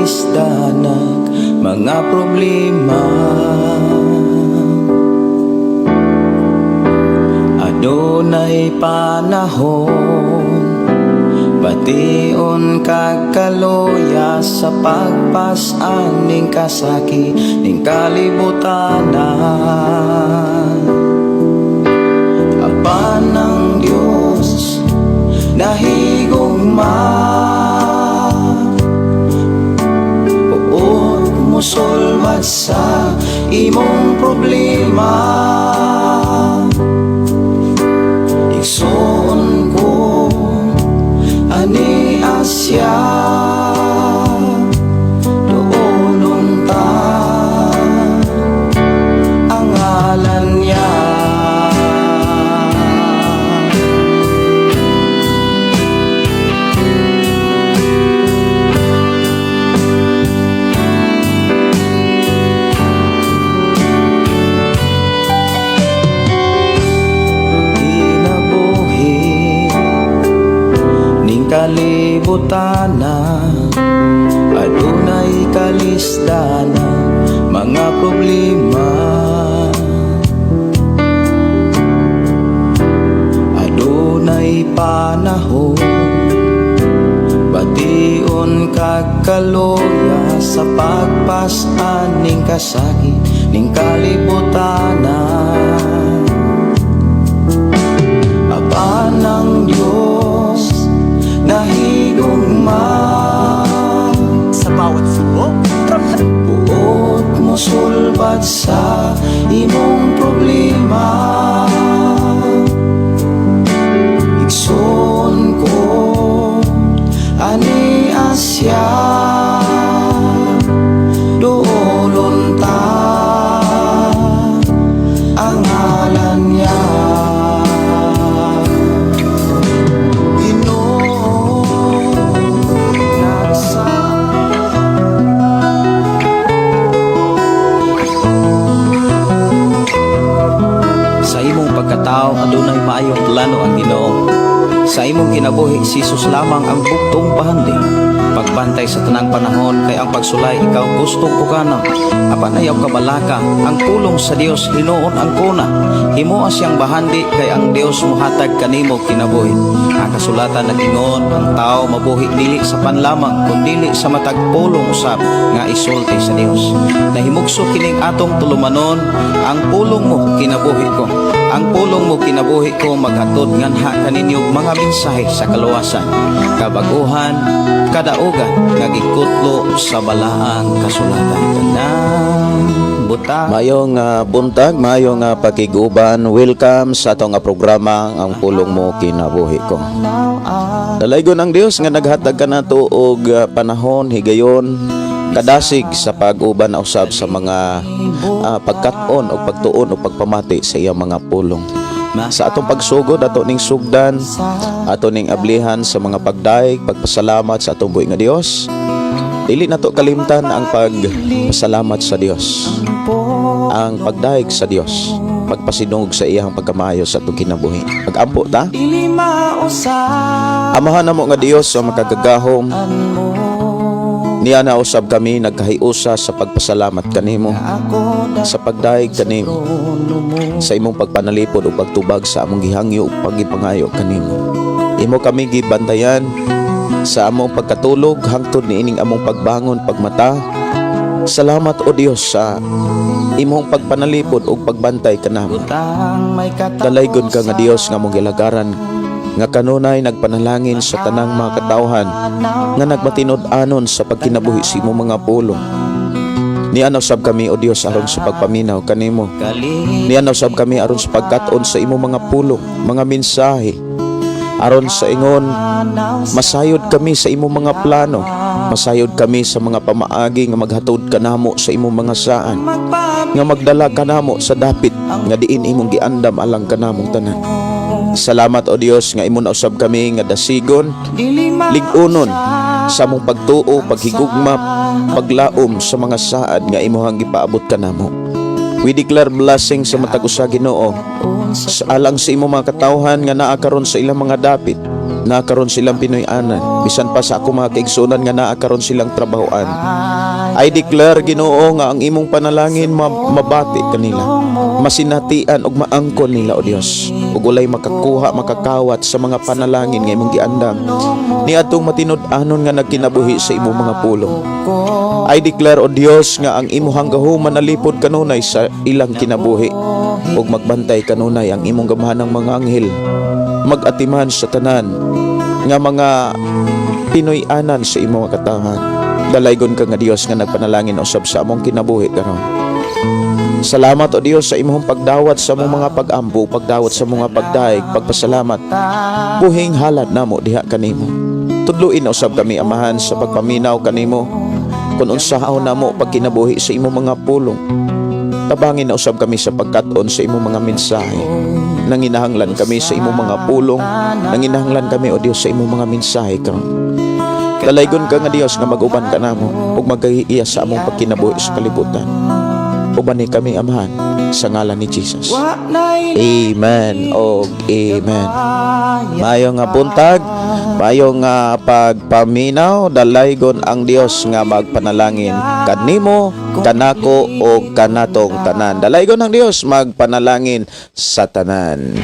kalisdanak mga problema. Adunay panahon, bation kagkaloya sa pagpasan ning kasaki ning kalibutanan. Apan ng Diyos nahigugma, uot musulbad sa imong problema. Igsoon ko ani asya, doolon ta ang ngalan niya. Kalibutana, adunay kalisdana mga problema. Adunay panahon, bation kagkaloya sa pagpasan ning kasakit ning kalibutanan. Apan ng Diyos nahigugma sa bawat subo, buot musulbad sa imong problema. Igsoon ko ani asya, doolon ta ang ngalan niya. Pagkatao, adunay maayong plano ang Ginoo. Sa imong kinabuhi, si Jesus lamang ang buktong bahandi. Pagbantay sa tanang panahon, kay ang pagsulay ikaw gustong ukanang. Apan ayaw kabalaka, ang pulong sa Dios hinuon ang kuna. Himoa siyang bahandi, kay ang Dios muhatag kanimo kinabuhi. Ang kasulatan nagingon, ang tao mabuhi dili sa panlamang, kundili sa matag pulong usab nga isulti sa Dios. Nahimugso kining atong tulumanon, ang pulong mo kinabuhi ko. Ang pulong mo kinabuhi ko maghatod nganha kaninyong mga mensahe sa kaluwasan, kabaguhan, kadaugan nga gikutlo sa balaang kasulatan. Buta. Mayong buntag, mayong pakiguban. Welcome sa atong programa ang pulong mo kinabuhi ko. Dalaygon ang Dios nga naghatag kanato og panahon higayon kadasig sa pag-uban na usab sa mga pagkat-on o pagtuon o pagpamati sa iyang mga pulong. Sa atong pagsugod, ato ning sugdan, ato ning ablihan sa mga pagdaig, pagpasalamat sa atong buhi nga Dios. Dili nato kalimtan ang pagpasalamat sa Dios, ang pagdaig sa Dios, pagpasidungog sa iyang pagkamayo sa atong kinabuhi. Pag-ampo ta, amahan namo nga Dios sa makagagahom. Niya na usab kami nagkahiusa sa pagpasalamat kanimo, sa pagdaig kanimo, sa imong pagpanalipod o pagtubag sa among gihangyo o pagipangayo kanimo. Imo kami gibantayan sa among pagkatulog hangtod niining among pagbangon pagmata. Salamat o Dios sa imong pagpanalipod o pagbantay kanamo. Dalaygon ka nga Dios nga among gilagaran, nga kanunay nagpanalangin sa tanang mga katawhan nga nagmatinod-anon sa pagkinabuhi sa imong mga pulong. Nianaw sab kami o Dios aron sa pagpaminaw kanimo. Nianaw sab kami aron sa pagkat-on sa imong mga pulong, mga mensahe. Aron sa ingon, masayod kami sa imong mga plano, masayod kami sa mga pamaagi nga maghatod kanamo sa imong mga saan, nga magdala kanamo sa dapit nga diin imong giandam alang kanamong tanan. Salamat o Dios nga imo nausab kami nga dasigon, lig-unon sa among pagtuo, paghigugma, paglaom sa mga saad nga imuhang gipaabot kanamo. We declare blessing sa matag usa Ginoo, sa alang sa imong mga katawhan nga naa karon sa ilang mga dapit. na karon silang Pinoy-anan, bisan pa sa ako mga kaigsunan nga naa karon silang trabahoan. I declare, Ginoo, nga ang imong panalangin mabati kanila, masinatian og maangkon nila, O Dios, ug walay makakuha makakawat sa mga panalangin nga imong giandam ni atong matinud-anon nga nagkinabuhi sa imong mga pulong. I declare, O Dios, nga ang imong gahuman nalipod kanunay sa ilang kinabuhi ug magbantay kanunay ang imong gamahanang mga anghel mag-atiman sa tanan nga mga Pinoy-anan sa imong katahan. Dalaygon ka nga Dios nga nagpanalangin usab sa among kinabuhi karon. Salamat, O Dios, sa imong pagdawat sa among mga pag-ambo, pagdawat sa mga pagdaig, pagpasalamat. Buhing halad namo diha kanimo. Tudluin na usab kami, Amahan, sa pagpaminaw kanimo kung unsaon namo pagkinabuhi sa imong mga pulong. Tabangin na usab kami sa pagkat-on sa imong mga mensahe. Nanginahanglan kami sa imong mga pulong. Nanginahanglan kami, O Dios, sa imong mga mensahe karon. Dalaygon ka nga Dios nga mag-uban ka namo ug magahiya sa among pagkinabuhi sa kalibutan. Ubani kami, Amahan, sa ngalan ni Jesus. Amen o amen. Mayong nga buntag, mayong nga pagpaminaw, dalaygon ang Dios nga magpanalangin kanimo, kanako o kanatong tanan. Dalaygon ang Dios magpanalangin sa tanan.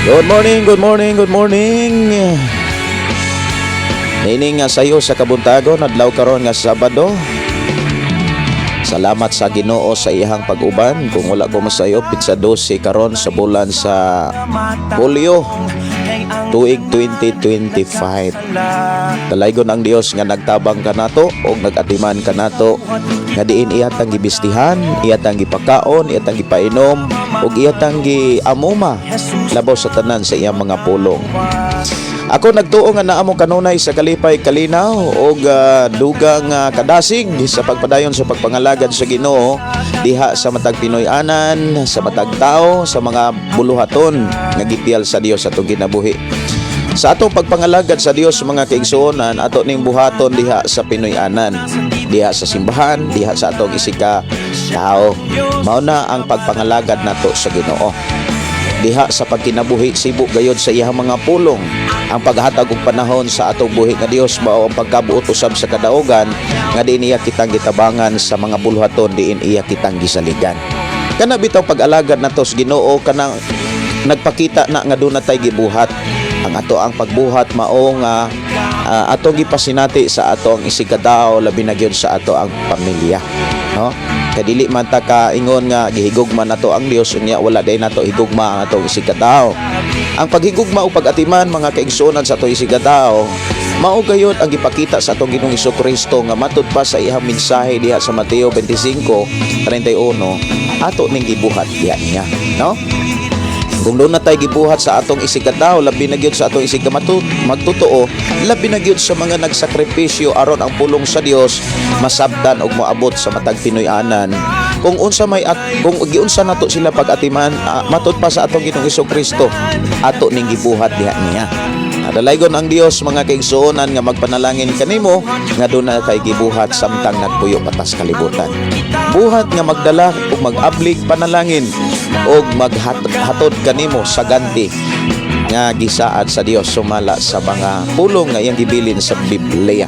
Good morning, good morning, good morning. Nining nga sayo sa kabuntagon, adlaw karon nga Sabado. Salamat sa Ginoo sa iyang pag-uban. Kung wala ko masayo, pitsa 12 karon sa bulan sa Hulyo, tuig 2025. Dalaygon ang Dios nga nagtabang kanato o nagatiman kanato nga diin iyatang gibistihan, iyatang gipakaon, iyatang gipainom ug iyatang giamuma labaw sa tanan sa iyang mga pulong. Ako nagtuo nga naamo kanunay sa kalipay kalinaw og dugang kadasig sa pagpadayon sa pagpangalagad sa Ginoo diha sa matag Pinoy-anan, sa matag tao, sa mga buluhaton nga gitiyal sa Dios atong kinabuhi. Sa atong pagpangalagad sa Dios mga kaigsuonan, ato ning buhaton diha sa Pinoy-anan, diha sa simbahan, diha sa atong isika tao. Mao na ang pagpangalagad nato sa Ginoo. Diha sa pagkinabuhi sibo gayod sa iyang mga pulong. Ang paghatag og panahon sa atong buhi nga Dios mao ang pagkabuot usab sa kadaugan nga diin iya kitang gitabangan sa mga buluhaton, diin iya kitang gisaligan. Kana bitaw pag-alagad nato sa Ginoo kanang nagpakita na nga doon natay gibuhat. Ang ato ang pagbuhat mao nga atong gipasinati sa ato ang isigadaw labi na gyud sa ato ang pamilya, no? Kadili man ta ka ingon nga gihigugma nato ang Dios unya wala day nato higugma ang atong isigadaw. Ang paghigugma o pag-atiman mga kaigsuonan sa atong isigadaw mao gayud ang gipakita sa atong Ginoong Hesukristo nga matud pa sa iyang mensahe diha sa Mateo 25:31 ato ning gibuhat diha niya, no? Kung doon na tayo gibuhat sa atong isigadaw, labi na gyud sa atong magtotoo, labi na gyud sa mga nagsakripisyo aron ang pulong sa Dios masabtan og moabot sa matag Pinoy-anan. Kung unsa giunsa nato sila pag-atiman, matud pa sa atong Ginoong Hesukristo, ato ning gibuhat diha niya. Dalaygon ang Dios mga kaigsuonan nga magpanalangin kanimo nga doon na kay gibuhat samtang nagpuyo patas kalibutan. Buhat nga magdala ug mag-ablig panalangin ug maghatod kanimo sa ganti nga gisaad sa Dios sumala sa mga pulong nga iyang gibilin sa Biblia.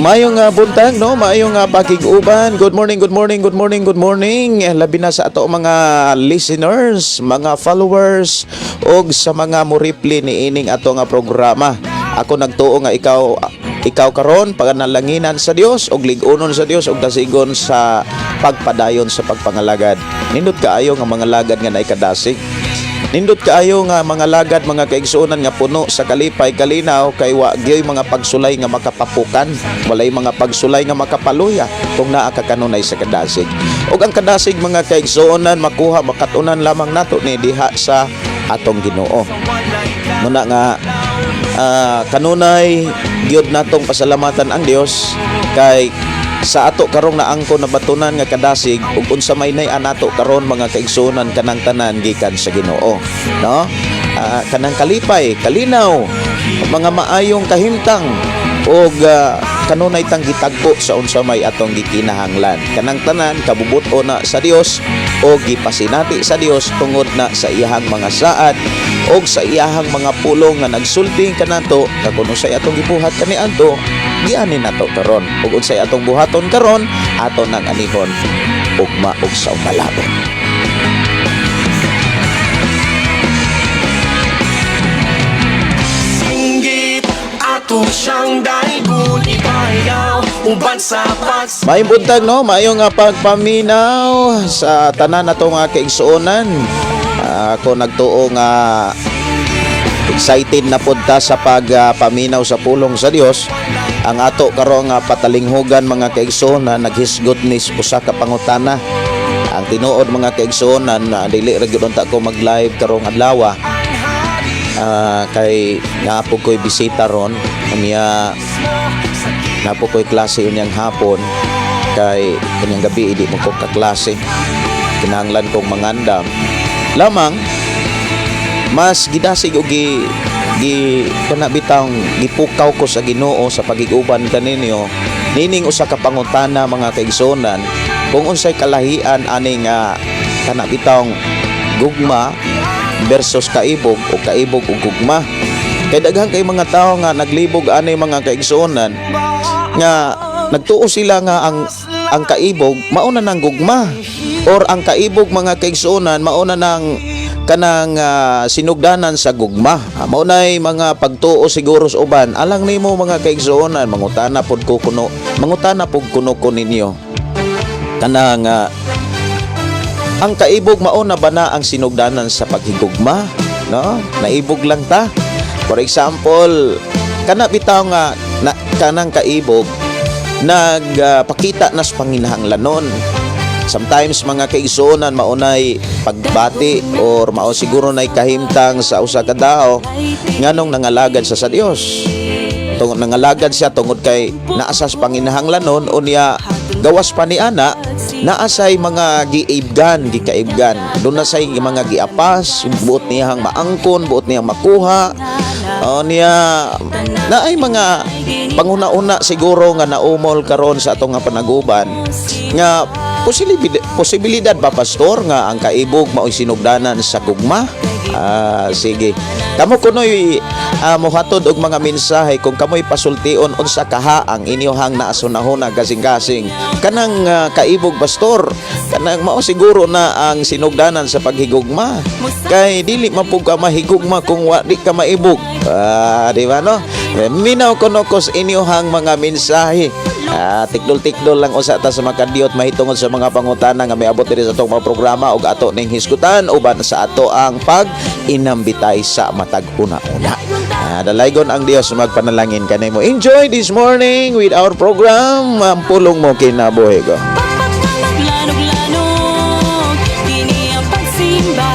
Maayong buntag, no? Maayong pakig-uban. Good morning, good morning, good morning, good morning. Labi na sa ato mga listeners, mga followers, og sa mga muripli ni ining ato nga programa. Ako nagtuo nga ikaw karon paganalanginan sa Dios og lig-unon sa Dios og dasigon sa pagpadayon sa pagpangalagad. Nindot kaayo nga mga lagad nga naikadasig. Nindot kaayo nga mga lagad mga kaigsuonan nga puno sa kalipay kalinaw kay wa gyoy mga pagsulay nga makapapukan, walay mga pagsulay nga makapaluya kung naa ka kanunay sa kadasig. Og ang kadasig mga kaigsuonan makuha makatunan lamang nato ni diha sa atong Ginoo. Muna nga kanunay gyud natong pasalamatan ang Dios kay sa ato karong naangko na batunan nga kadasig ug unsa may nay anato karon mga kaigsuonan kanang tanan gikan sa Ginoo, no? Kanang kalipay kalinaw, mga maayong kahimtang og kanunay tang gitagpo sa unsa may atong gikinahanglan. Kanang tanan kabubuto na sa Dios o gipasinati sa Dios tungod na sa iyahang mga saad o sa iyahang mga pulong nga nagsulting kanato kung unsay atong gibuhat kaniadto gianin nato karon ug unsay atong buhaton karon aton nang anihon ugma ug sa umalabon. Singgit ato siyang daigul ipayaw uban sa pags. May buntag no, mayo nga pagpaminaw sa tanan nato nga kaigsuonan. Ako nagtuo nga excited na pud ta sa pagpaminaw sa pulong sa Dios. Ang ato karon nga patalinghugan mga kaigsuonan naghisgot ni usa ka pangutana. Ang tinuod mga kaigsuonan dili ra gyud ta ko mag-live karong adlaw. Kay napo ko'y bisita ron niya napo ko'y klase unyang hapon kay kanyang gabi hindi mo ko kaklase kinahanglan kong mangandam lamang mas gidasig og kana bitang gipukaw ko sa Ginoo sa pagiguban kaninyo nining usa ka pangutana mga kaigsuonan kung unsay kalahian aning kana bitang gugma versus kaibog o kaibog ug gugma. Kay daghan kay mga tao nga naglibog anay mga kaigsuonan nga nagtuo sila nga ang kaibog mauna nang gugma or ang kaibog mga kaigsuonan mauna nang kanang sinugdanan sa gugma. Maunay mga pagtuo siguro sa uban alang nimo mga kaigsuonan mangutana pud kuno ko ninyo kanang ang kaibog mauna ba na ang sinugdanan sa paghigugma? No? Naibog lang ta. For example, kana bitaw nga kanang kaibog nagpakita na sa panginahanglanon. Sometimes mga kaigsuonan maunay pagbati or mao siguro nay kahimtang sa usa ka tawo nganong nangalagad sa Dios. Tungod nangalagad siya tungod kay naasas panginahanglanon unya gawas pa ni ana naasay mga gikaibgan doon na say mga giapas buot niyang maangkon buot niyang makuha niya naay mga panguna-una siguro nga naumol karon sa atong nga panaguban nga posibilidad ba pastor nga ang kaibog mao'y sinugdanan sa gugma. Sige kamo kunoy mohatod og mga mensahe kung kamoy pasultion unsa kaha ang inyohang naasunahona gasing-gasing kanang kaibog pastor kanang mao siguro na ang sinugdanan sa paghigugma kay dili mapug ka mahigugma kung wa di ka maibog di ba no minaw kuno ko sa inyohang mga mensahe tikdol-tikdol lang usa ta sa makadiyot mahitungod sa mga pangutana nga miabot diri sa atong mga programa ug ato ning hisgutan uban sa ato ang pag-inambitay sa matag una-una. Dalaygon ang Dios magpanalangin kanimo. Enjoy this morning with our program. Ang pulong mo kinabuhi ko. Paglanog-lanog, kini ang pagsimba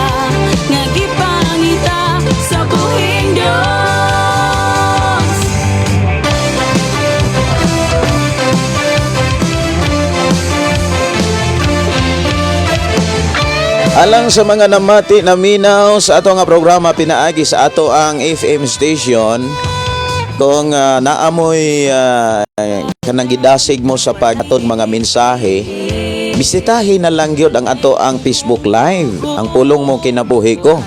nga gipangita sa buhing Dios. Alang sa mga namati na minaw sa ato nga programa pinaagi sa ato ang FM station kung naamoy kanang gidasig mo sa paghatod mga mensahe bisitahin na lang gyud ang ato ang Facebook Live ang pulong mo kinabuhi ko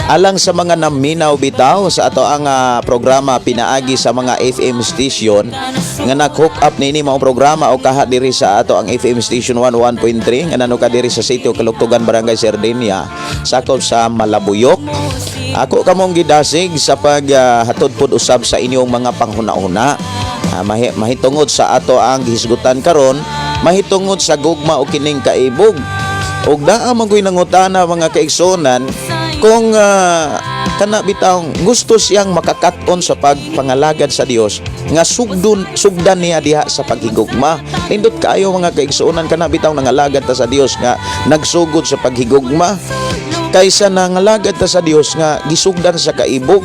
alang sa mga naminaw bitaw sa ato ang programa pinaagi sa mga FM station nga nag-hook up nini mga programa o kaha diri sa ato ang FM station 101.3 nga nano ka diri sa sitio Kaluktugan Barangay Sardinia sakop sa Malabuyok. Ako kamong gidasig sa paghatod pud usab sa inyong mga panghuna-una mahitungod sa ato ang gihisgutan karon mahitungod sa gugma o kining kaibog ug naa magoy nangutana mga kaigsuonan kung kana bitawng gusto siyang makakaton sa pagpangalagad sa Dios nga sugdan niya diha sa paghigugma nindot kaayo mga kaigsuonan kana bitawng nangalagad ta sa Dios nga nagsugod sa paghigugma kaysa nangalagad ta sa Dios nga gisugdan sa kaibog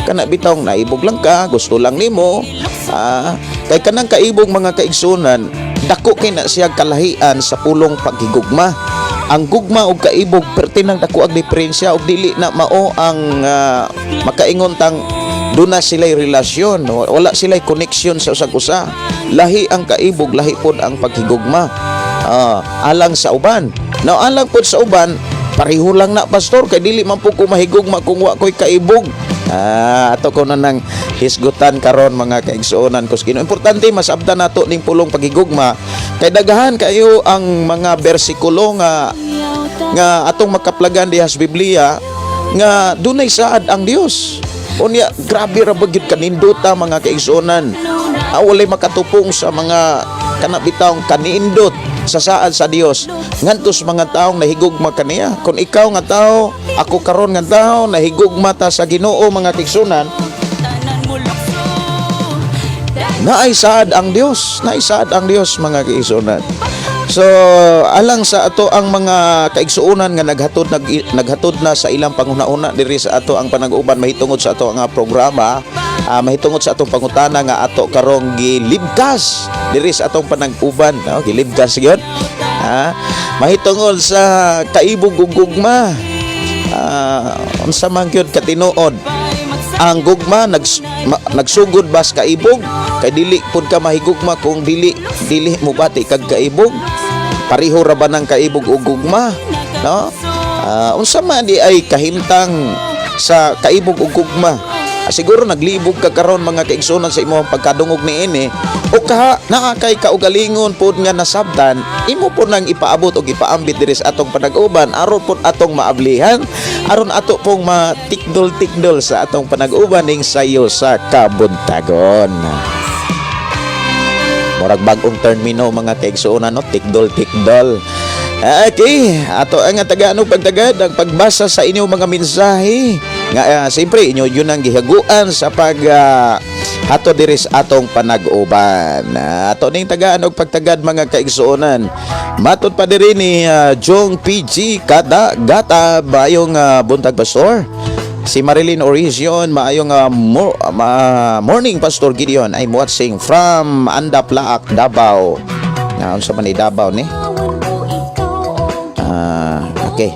kana bitawng naibog lang ka gusto lang nimo kay kanang kaibog mga kaigsuonan dako kay na siya kalahian sa pulong paghigugma. Ang gugma ug kaibog pertinang dako ang diferensya ug dili na mao ang makaingon tang Doon na sila'y relasyon, wala sila'y koneksyon sa usag-usa. Lahi ang kaibog, lahi pod ang paghigugma. Alang sa uban. Now, alang pod sa uban, pareho lang na, pastor, kay dili man po ko mahigugma kung wa ko'y kaibog. Ato ko na nang hisgutan karon mga kaigsuonan ko. Importante masabdan nato ning pulong paghigugma kay dagahan kayo ang mga bersikulo nga atong makaplagan diha sa Biblia nga dunay saad ang Dios. Unya grabe ra bagid kaninduta mga kaigsuonan. Walay makatupong sa mga kanabitawng kanindot sa saad sa Dios ngantos mga taong nahigugma kaniya. Kung ikaw nga tao, ako karon nga tao nahigugma ta sa Ginoo mga kaigsuonan, naay saad ang Dios mga kaigsuonan. So alang sa ato ang mga kaigsuonan nga naghatod na sa ilang panghuna-una diri sa ato ang panag-uban mahitungod sa ato nga programa, mahitungod sa atong pangutana nga ato karong gilibkas diri sa atong panag-uban, gilibkas gyud. Mahitungod sa kaibog ug gugma. Unsa man gyud katinuod ang gugma nagsugod bas kaibog kay dili pud ka mahigugma kung dili mo bati kag kaibog. Pareho ra ba ng kaibog ug gugma, no? Unsa man di ay kahimtang sa kaibog ug gugma. Siguro naglibog ka karon mga kaigsunan sa imong pagkadungog niini o naa kay kaugalingon pud nga nasabtan imo po nang ipaabot og ipaambit diri sa atong panag-uban aron pud atong maablihan, aron ato pong matikdol-tikdol sa atong panag-uban ning sayo sa kabuntagon. Murag bagong termino mga kaigsuonan, no? Tikdol-tikdol. Okay, ato ang Tagalog pagtagad ang pagbasa sa inyong mga mensahe nga siyempre inyo yun ang gihaguan sa pag ato diri sa atong panag-uban. Ato ning tagaan og pagtagad mga kaigsuonan. Matud pa diri ni Jong PG Gata bayong buntag pastor. Si Marilyn Orizion maayong morning Pastor Gideon. I'm watching from Andaplaak, Davao. Unsa man ni Davao ni? Okay,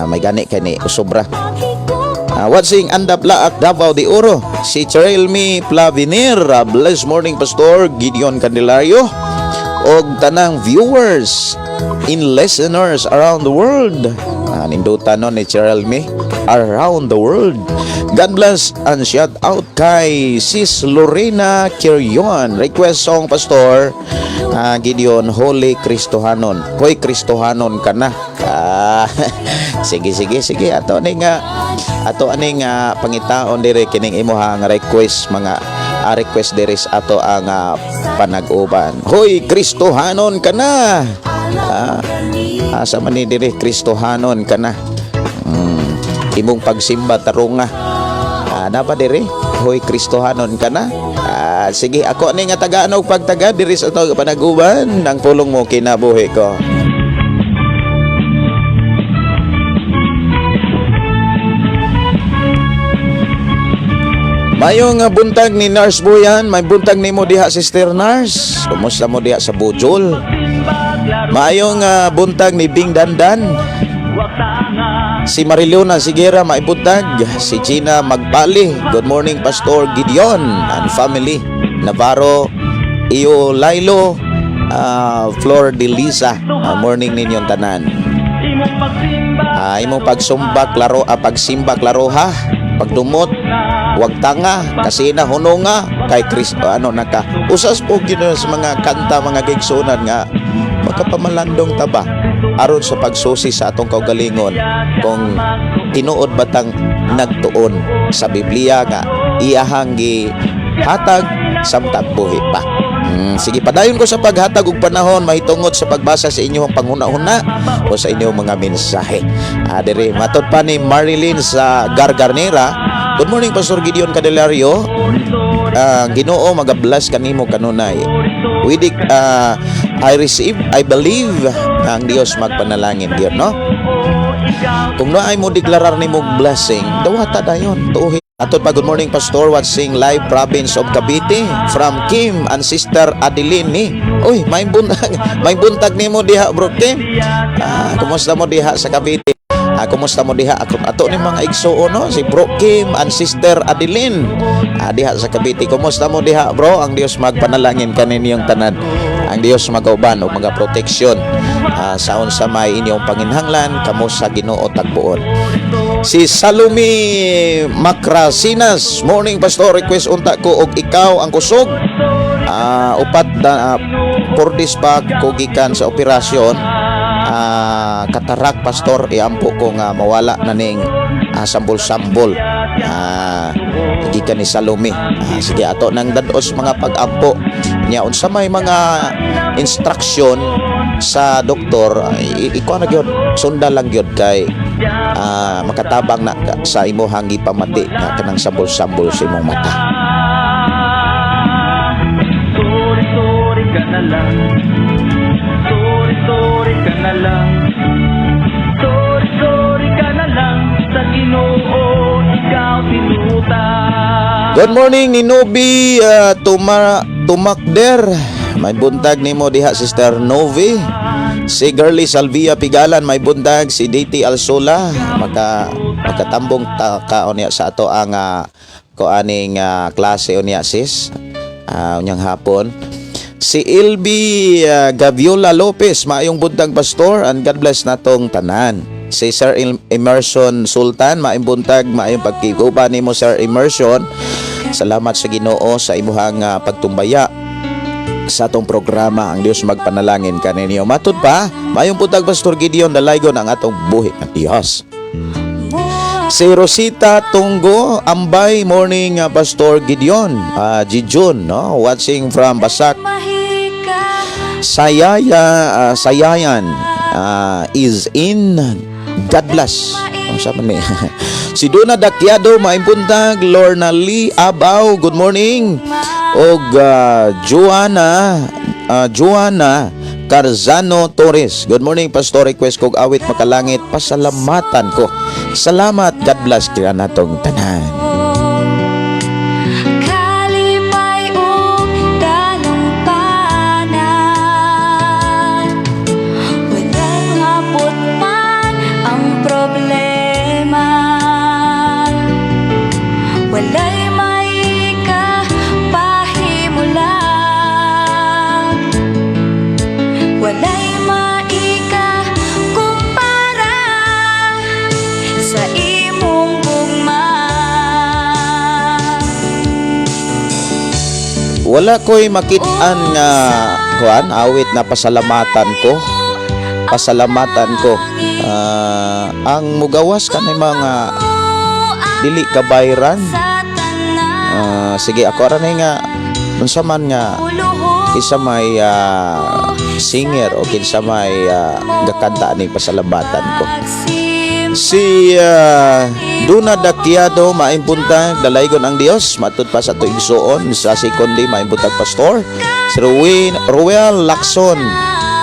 may gani kani usobra. Watching Andaplaak, Davao de Oro. Si Cherilmi Plavinir. Blessed morning Pastor Gideon Candelario og tanang viewers in listeners around the world. Nindutan no ni Cherilmi around the world. God bless and shout out kay Sis Lorena Quirion. Request song Pastor Gideon, Holy Kristohanon. Hoy Kristohanon ka na. Sige ato aning pangitaon diri kining imuha nga request mga request diri sa ato ang panag-uban. Hoy Kristohanon ka na. Asa man ni diri Kristohanon ka na. Imong pagsimba tarunga. Napa diri? Hoy Kristohanon ka na. Sige ako ni nga tagaan og pagtaga diri sa ato panag-uban nang pulong mo kinabuhi ko. Mayong buntag ni Nars Boyan, may buntag nimo diha Sister Nars. Kumusta mo diha sa Bujol? Mayong buntag ni Bing Dandan. Si Marilona Sigera may buntag, si Gina Magpali. Good morning Pastor Gideon and family. Navarro Iyo Lailo, Flor de Lisa. Morning ninyong tanan. Imong pagsimba klaro ha. Pagdumot wag tanga kasi na hunonga kay Kristo naka usas po gino sa mga kanta mga gigsunan nga magkapamalandong taba aron sa pagsusi sa atong kaugalingon kung tinuod batang nagtuon sa Biblia nga iyahang gihatag samtang buhi pa. Sige, padayon ko sa paghatag og panahon mahitungod sa pagbasa sa inyong panghuna-huna o sa inyong mga mensahe. Diri matud pa ni Marilyn sa Gargarnera. Good morning Pastor Gideon Candelario. Ginoo magabless kanimo kanunay. I believe ang Dios magpanalangin gyud no. Kung naay mo deklarar nimo blessing, dawata dayon tuohi. Atod pa, good morning Pastor, watching live province of Cavite from Kim and Sister Adeline ni. Uy, may buntag nimo diha bro Kim. Kumusta mo diha sa Cavite? Kumusta mo diha? Ato ni mga igsuon no, si Bro Kim and Sister Adeline. Diha sa Cavite. Kumusta mo diha, bro? Ang Dios magpanalangin kaninyong tanan. Ang Dios magauban og mga proteksyon sa unsa may inyong panginhanglan kamo sa Ginoo tagpuon. Si Salome Macrasinas, morning pastor, request unta ko og ikaw ang kusog. Upat na pordis pa ko gikan sa operasyon. Katarak pastor, iampo ko nga mawala na ning sambol-sambol. Gikan ni Salome. Sige ato nang dados mga pag-ampo nya unsa may mga instruction sa doktor, ikaw na gyud sundan lang gyud kay makatabang na sa imong gipamati nga kanang sambol-sambol sa imong mata. Sorry ka na lang. Sorry ka na lang. Sorry ka na lang. Sa Ginoo ikaw tinuta. Good morning ni Novi Tumakder. May buntag nimo diha Sister Novi. Si Girly Salvia Pigalan may buntag, si DT Alsola makatambong kaon niya sa ato ang koaning klase unya sis. Unyang hapon. Si Ilby Gaviola Lopez, maayong buntag pastor, and God bless natong tanan. Si Sir Emerson Sultan, maayong buntag, maayong pagkiguba nimo Sir Emerson. Salamat sa Ginoo sa imuhang pagtumbaya sa atong programa. Ang Dios magpanalangin kaninyo. Matud pa, maayong buntag pastor Gideon Dalaygon ang atong buhi ng Dios. Si Rosita Tunggo Ambay, morning pastor Gideon. Jijun, no, watching from Basak. Sayayan is in. God bless. Ang sabi ni si Duna Dakyado maimpuntag, Lorna Lee Abaw, good morning. Og Joanna Carzano Torres, good morning pastor, request kog awit makalangit, pasalamatan ko. Salamat, God bless kaya natong tanan. Kalipay og dalumpanan, walang hapot man ang problema. Walay may kapahimulan, walay maika-kumpara sa imong gugma. Wala ko'y makit-an nga kuan awit na pasalamatan ko. Ang mugawas kanay mga dili kabayran. Sige ako ra nga unsa man nga isa may singer o kinsa may gakanta ni pasalamatan ko. Si Duna Dakyado maimpuntag, dalaygon ang Dios, matud pa sa tuig suon. Sa sekundi maimpuntag pastor si Ruel Lacson.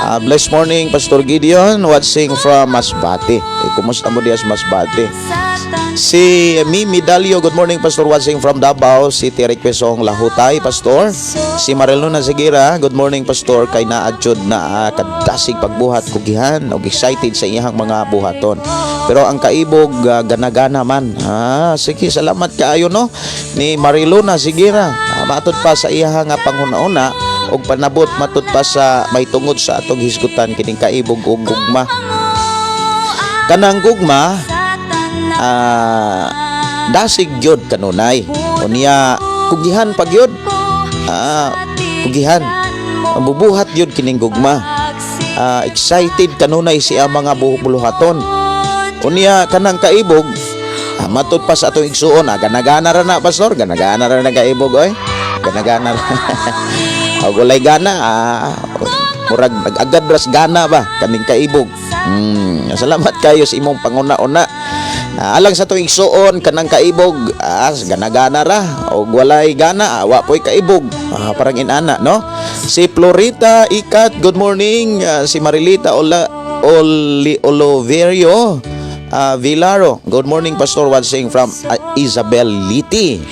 Blessed morning pastor Gideon, watching from Masbate. Kumusta mo dias Masbate? Si Mimi Dalio, good morning pastor, watching from Davao City. Requestong Lahutay pastor. Si Mariluna Sigira, good morning pastor, kay naadjud na kadasig pagbuhat kugihan og excited sa iyang mga buhaton. Pero ang kaibog gana-gana man. Sige, salamat kaayo no ni Mariluna Sigira. Matud pa sa iyang panghuna-una og panabot, matud pa sa may tungod sa atong hisgutan kining kaibog ug gugma. Kanang gugma dasig gyud kanunay. Unya kugihan pag gyud. Kugihan. Ang bubuhat gyud kining gugma. Excited kanunay siya mga buluhaton. Unya kanang kaibog matud pa sa atong igsuon, gana-gana ra na pastor, gana-gana ra na kaibog oy. Gana-gana ra. Walay gana, murag nag-agad ras gana ba kaning kaibog. Salamat kayo sa imong panguna-una. Alang sa tuig suon kanang kaibog, gana-gana ra o walay gana, wa po'y kaibog. Parang inana no. Si Florita Ikat, good morning. Si Marilita Oliverio Villaro, good morning pastor, watching from Isabel Liti.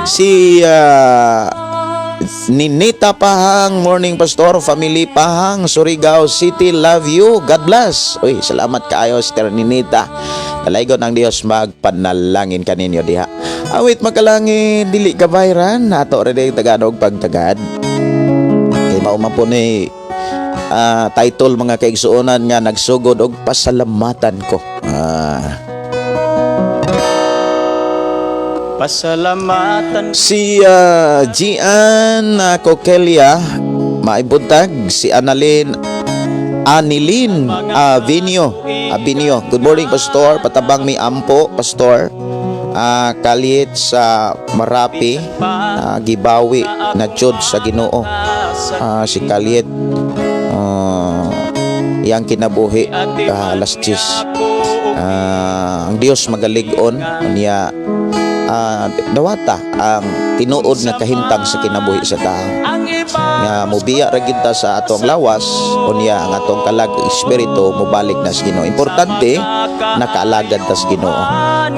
Si Ninita Pahang, morning pastor, family Pahang, Surigao City, love you, God bless. Uy, salamat kaayo Sister Ninita. Dalaygon ang Dios magpanalangin kaninyo diha. Awit makalangi dili ka bayran nato ready Tagalog pagtagad. Kay mao man po ni title mga kaigsuonan nga nagsugod og pasalamatan ko. Pasalamatan Si Gian Coquelia maibuntag, si Anilin Avinio. Good morning pastor, patabang mi ampo pastor. Kalit sa Marapi, gibawi na jud sa Ginoo. Si Kalit yang kinabuhi alas 10. Ang Dios magalig-on niya dawata ang tinuod nga kahimtang sa kinabuhi sa tao nga mobiya ra gid ta sa atong lawas unya ang atong kalag espiritu mobalik na sa Ginoo. Importante nakaalagad ta sa Ginoo.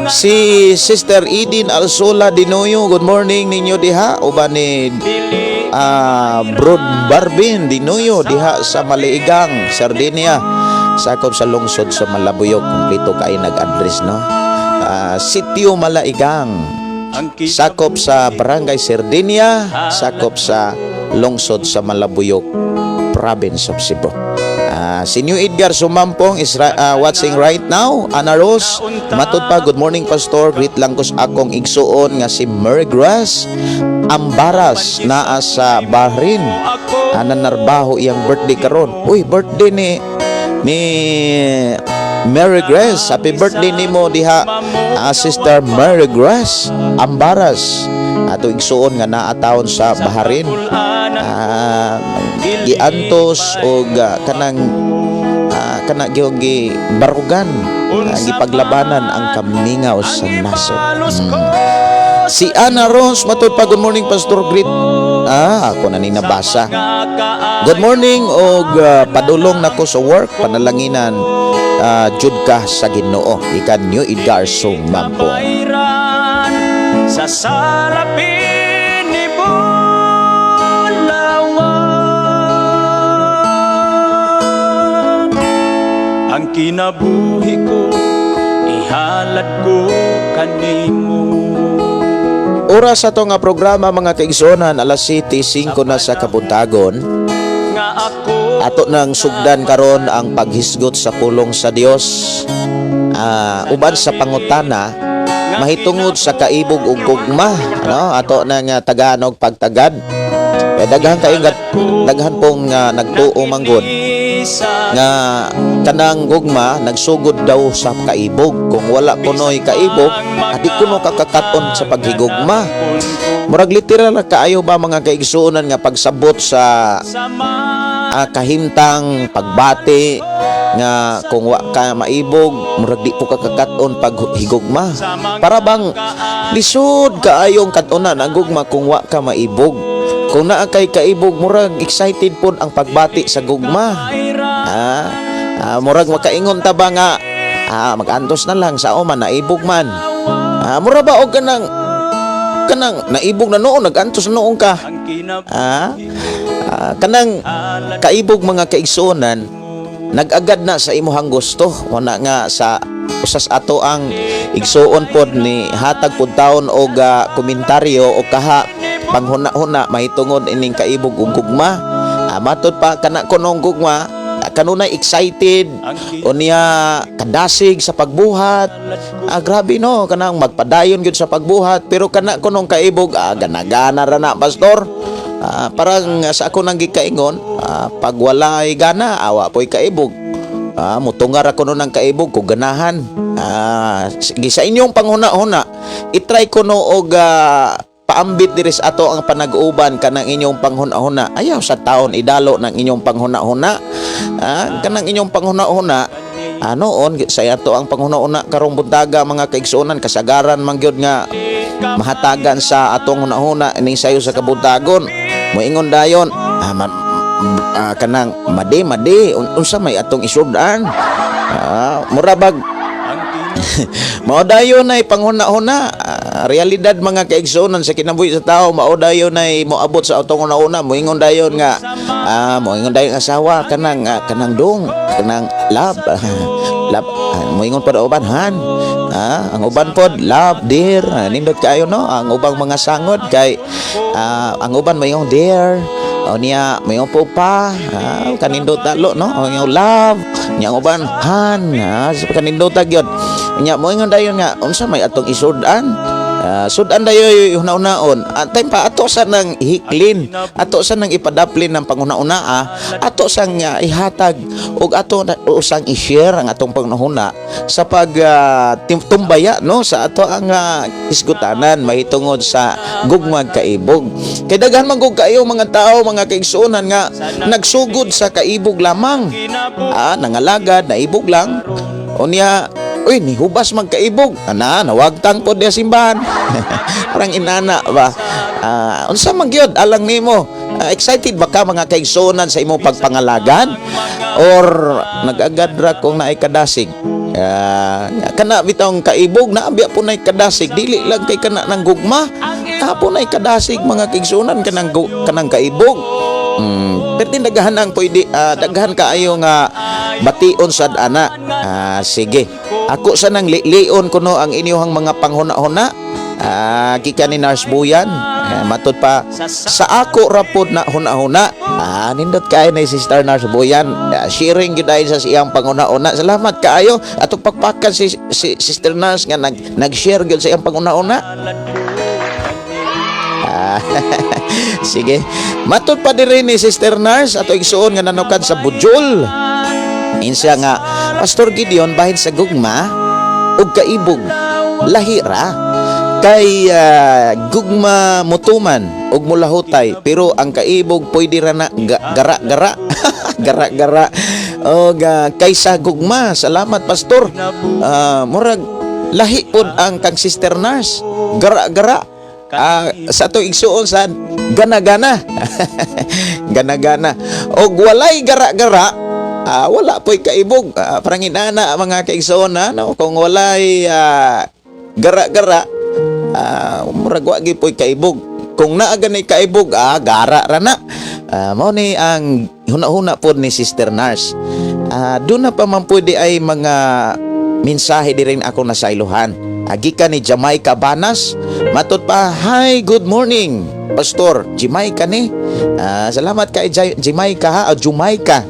Si Sister Edin Alsola Dinoyo, good morning ninyo diha uban ni Brod Barbin Dinoyo diha sa Maliigang, Sardinia, sakop sa lungsod sa Malabuyog. Kumpleto kay nag-address no. Sitio Malaigang, sakop sa Barangay Sardinia, sakop sa lungsod sa Malabuyog, Province of Cebu. Si New Edgar Sumampong is watching right now. Ana Rose, matod pa, good morning pastor, greet lang ko sa akong igsuon nga si Mary Grace Ambaras naa sa Bahrain. Nanarbaho iyang birthday karon. Uy, birthday ni Mary Grace. Happy birthday nimo diha, Sister Mary Grace Ambaras. Ato igsuon nga naa taon sa Bahrain. Giantos og kanang gi barugan, gipaglabanan ang kamingaw sa nasod. Si Ana Rose matod pa, good morning pastor, greet. Ako na ni nabasa. Good morning og padulong nako sa work, panalanginan jud ka sa Ginoo. Ikan New Edgar Sumampong. Sa salapin ni Bulawan, ang kinabuhi ko ihalad ko kanimo. Oras sa to nga programa mga kaigsuonan, alas 7:05 na sa kabuntagon. Nga ako Ato nang sugdan karon ang paghisgot sa pulong sa Dios. Uban sa pangutana, mahitungod sa kaibog ug gugma, no? Ato nang Tagalog pagtagad. Daghan pong nagtuo manggod nga kanang gugma nagsugod daw sa kaibog. Kung wala kunoy kaibog, adi kuno kakakaton sa paghigugma. Murag literal na kaayo ba mga kaigsuonan nga pagsabot sa kahimtang pagbati nga kung wa ka maibog, murag di po kakakaton paghigugma. Para bang lisod kaayong katunan ang gugma kung wa ka maibog. Kung naa kay kaibog, murag excited po ang pagbati sa gugma. Murag makaingon ta ba nga magantos na lang sa oman naibog man. Mura ba og kanang naibog na noon, nagantos na noon ka. Kanang kaibog mga kaigsuonan, nag-agad na sa imuhang gusto. Wala nga sa usas ato ang igsuon pod ni hatag pod taon og komentaryo o kaha panghuna-huna mahitungod ining kaibog ug gugma. Matod pa kana kunong gugma, kanunay excited o niya kadasig sa pagbuhat. Grabe no, kanang magpadayon gyud sa pagbuhat, pero kana kunong kaibog gana-gana ra na pastor. Parang sa ako nang gikaingon, pag walay gana awa po'y kaibog. Mutungar ako nun ng kaibog kung ganahan. Sige, sa inyong panghuna-huna, itry ko no og paambit diris ato ang panag-uban kanang inyong panghuna-huna. Ayaw sa taon idalo ng inyong panghuna-huna. Kanang inyong panghuna-huna, noon sa ato ang panghuna-huna karong buntaga mga kaigsuonan, kasagaran mangyod nga mahatagan sa atong huna-huna ining sayo sa kabuntagon. Moingon dayon, kanang madi unsa may atong isudan. Murabag Mao dayon ay panghuna-huna, realidad mga kaigsuonan sa kinabuhi sa tao. Mao dayon ay moabot sa atong una-una, moingon dayon nga moingon dayon asawa kanang dong, kanang love. Love, moingon pa daw uban han. Ang uban pod love dear, nindot kayo no. Ang ubang mga sangod kay ang uban moingon dear. O niya moingon po pa, kanindot talo no. O yung love, niya ang uban han, kanindot gyud. Nya moingon dayon nga unsa may atong isudan. Sudan dayoy una-unaon. Time pa ato sa nang ihiklin, ato sa nang ipadaplin ng panguna-una, ato sang ihatag ug ato usang i-share ang atong pangunahuna sa pag tumbaya no sa ato ang isgutanan mahitungod sa gugmag kaibog. Kay daghan man gug kayo mga tao, mga kaigsuonan nga nagsugod sa kaibog lamang. Nangalagad na ibog lang. Unya uy, ni hubas magkaibog. Nawagtang po diya simbahan. Parang inana ba? Unsa man gyud alang nimo? Excited ba ka mga kaigsuonan sa imong pagpangalagan? Or nag-agadra kung naay kadasig? Kana bitong kaibog na abya po nay kadasig, dili lang kay kana nang gugma. Po nay kadasig mga kaigsuonan kanang kaibog. Pero daghan ang pwede daghan kaayo nga bation sad ana. Sige. Ako sa nang lion kuno ang inyong mga panghuna-huna. Gikan ni Nars Buyan. Matud pa sa ako rapod na huna-huna. Nindot kay ni Sister Nars Buyan. Sharing gyud sa iyang panghuna-huna. Salamat kaayo atong pakpakan si Sister Nars nga nag-share gyud sa iyang panghuna-huna. Sige. Matud pa diri ni Sister Nars ato igsuon nga nanukan sa Bujol. Insa nga Pastor Gideon bahin sa gugma ug kaibog lahira kay gugma mutuman ug mulahutay pero ang kaibog pwede ra na gara-gara gara-gara og kaysa gugma. Salamat Pastor. Murag lahi pod ang kang Sister Nars gara-gara. Sa to igsuon sa gana-gana. Gana-gana og walay gara-gara. Wala po'y kaibog. Parang inana mga kaigsoon no? Kung walay gara-gara, murag wagi po'y kaibog. Kung naaganay kaibog, gara ra na. Mao ni ang huna-huna po ni Sister Nars. Doon na pa man pwede ay mga mensahe di rin ako nasailuhan. Gikan ni Jamaica Banas. Matud pa, hi, good morning Pastor, Jamaica ni. Salamat kay Jamaica Jamaica.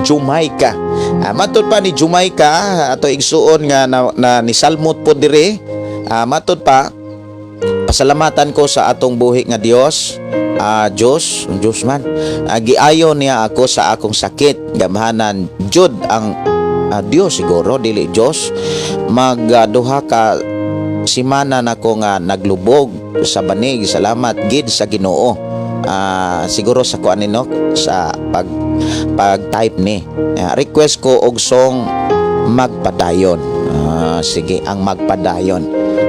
Jamaica. Matud pa ni Jamaica ato igsuon nga na ni Salmot po dire. Matud pa pasalamatan ko sa atong buhi nga Dios. Diyos man. Giayon niya ako sa akong sakit. Gamhanan jud ang Dios siguro dili Dios. Magduha ka simana na ko nga naglubog sa banig. Salamat gid sa Ginoo. Siguro sa kuan no sa pag-type ni. Request ko og song Magpadayon. Sige, ang Magpadayon.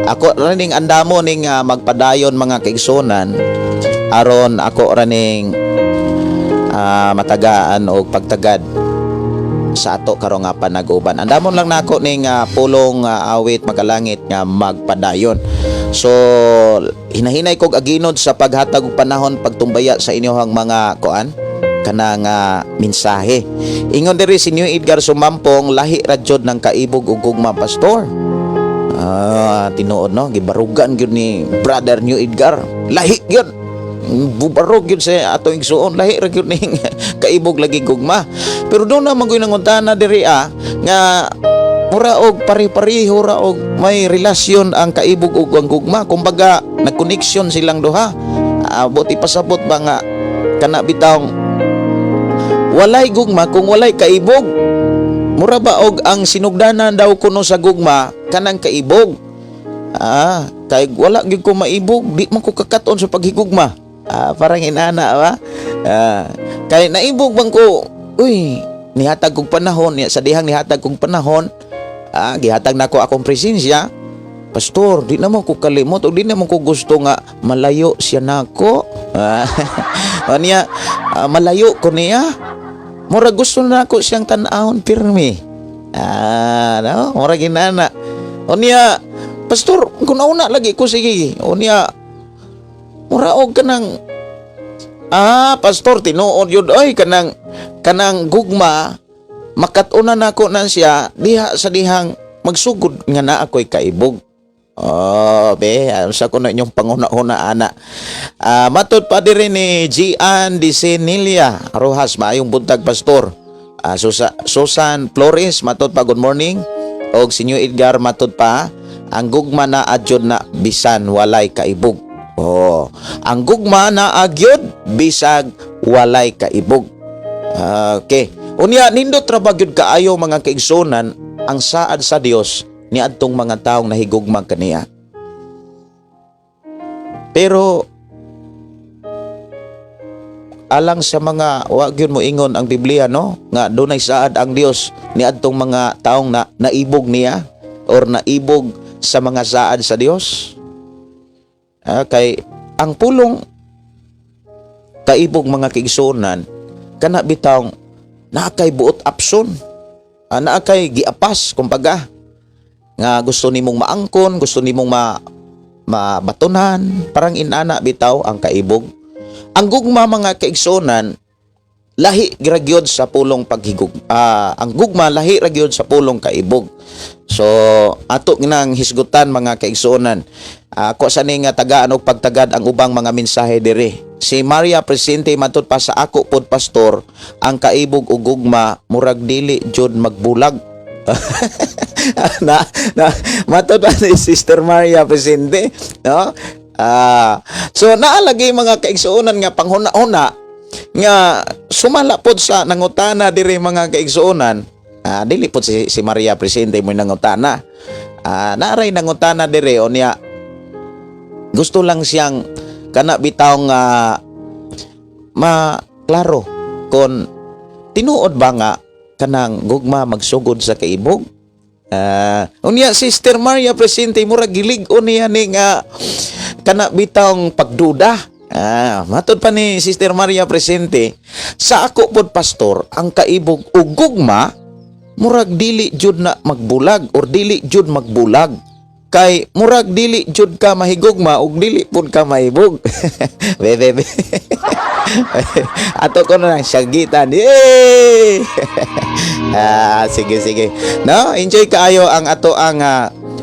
Ako raning andamo ning magpadayon mga kaigsunan aron ako raning matagaan og pagtagad sa ato karon nga panag-uban. Andamon lang nako ning pulong awit magalangit nga Magpadayon. So hinahinay kog aginod sa paghatag og panahon pagtumbaya sa inyohang mga kuan kanang mensahe. Ingon diri si New Edgar Sumampong lahi ra jud ng kaibog ug gugma Pastor. Tinuod no gibarugan gyud ni Brother New Edgar. Lahi gyud. Bubarog yun sa ato igsuon lahi ra gyud ning kaibog lagi gugma. Pero doon na magoy nanguntana diri nga mura og pari-pareho ra og may relasyon ang kaibog ug ang gugma. Kumbaga nagkoneksyon silang duha. Buti pasabot ba nga kana bitawng walay gugma kung walay kaibog. Mura ba og ang sinugdanan daw kuno sa gugma kanang kaibog. Kay wala gyud ko maibog, di man ko kakaton sa paghigugma. Parang inana ba? Kay naibog bang ko, uy, nihatag kong panahon, sa dihang nihatag kong panahon, gihatag na ko akong presensya. Pastor, di naman ko kalimot o di naman ko gusto nga malayo siya nako. Malayo ko niya. Mura gusto na ako siyang tanahon pirmi. No, mura ginana. Unya, pastor, kung nauna lagi ko sige. Unya, mura og kanang pastor, tinuod yun, oy, kanang gugma, makatuna na ko na siya, diha sa dihang magsugod nga na ako'y kaibog. Sa ko na inyong panguna-una, ana. Matod pa din ni Gian Disenilia Rojas, maayong buntag, pastor. Susan Flores, matod pa, good morning. Og Sinyo Edgar, matod pa, ang gugma na adyod na bisan walay kaibog. Ang gugma na agyod bisag walay kaibog. Okay. Unya, nindot ra ba gyud kaayo mga kaigsunan ang saad sa Dios ni adtong mga taong nahigugma kaniya. Pero alang sa mga wa gyud mo ingon ang Biblia, no, nga dunay saad ang Dios ni adtong mga taong naibog niya or naibog sa mga saad sa Dios. Kay ang pulong kaibog mga kaigsunan kana bitawng naakay buot apson, naakay giapas kumbaga nga gusto nimong maangkon, gusto nimong mabatunan, parang inana bitaw ang kaibog. Ang gugma mga kaigsunan lahi ragyod sa pulong paghigug. Ang gugma lahi ragyod sa pulong kaibog. So ato ginang hisgutan mga kaigsunan. Ako sa ni nga tagaan og pagtagad ang ubang mga mensahe diri. Si Maria Presente matud pa sa ako pod, pastor, ang kaibog ug gugma murag dili jud magbulag. Matud pa ni Sister Maria Presente, no? So naalagay mga kaigsuonan nga panghuna-huna nga sumala pod sa nangutana diri mga kaigsuonan. Dili pod si Maria Presente mo nangutana. Naaray nangutana diri unya. Gusto lang siyang kana bitaw nga maklaro kon tinuod ba nga kanang gugma magsugod sa kaibog. Unya Sister Maria Presente murag gilig-on niya ni nga kana bitawng pagduda. Matod pa ni Sister Maria Presente, sa ako pod, pastor, ang kaibog ug gugma murag dili jud na magbulag or dili jud magbulag. Kay murag dili jud ka mahigugma ug dili pud ka mahibog. Bebe. Ato ko na lang sagitan. Sige. No, enjoy kaayo ang ato ang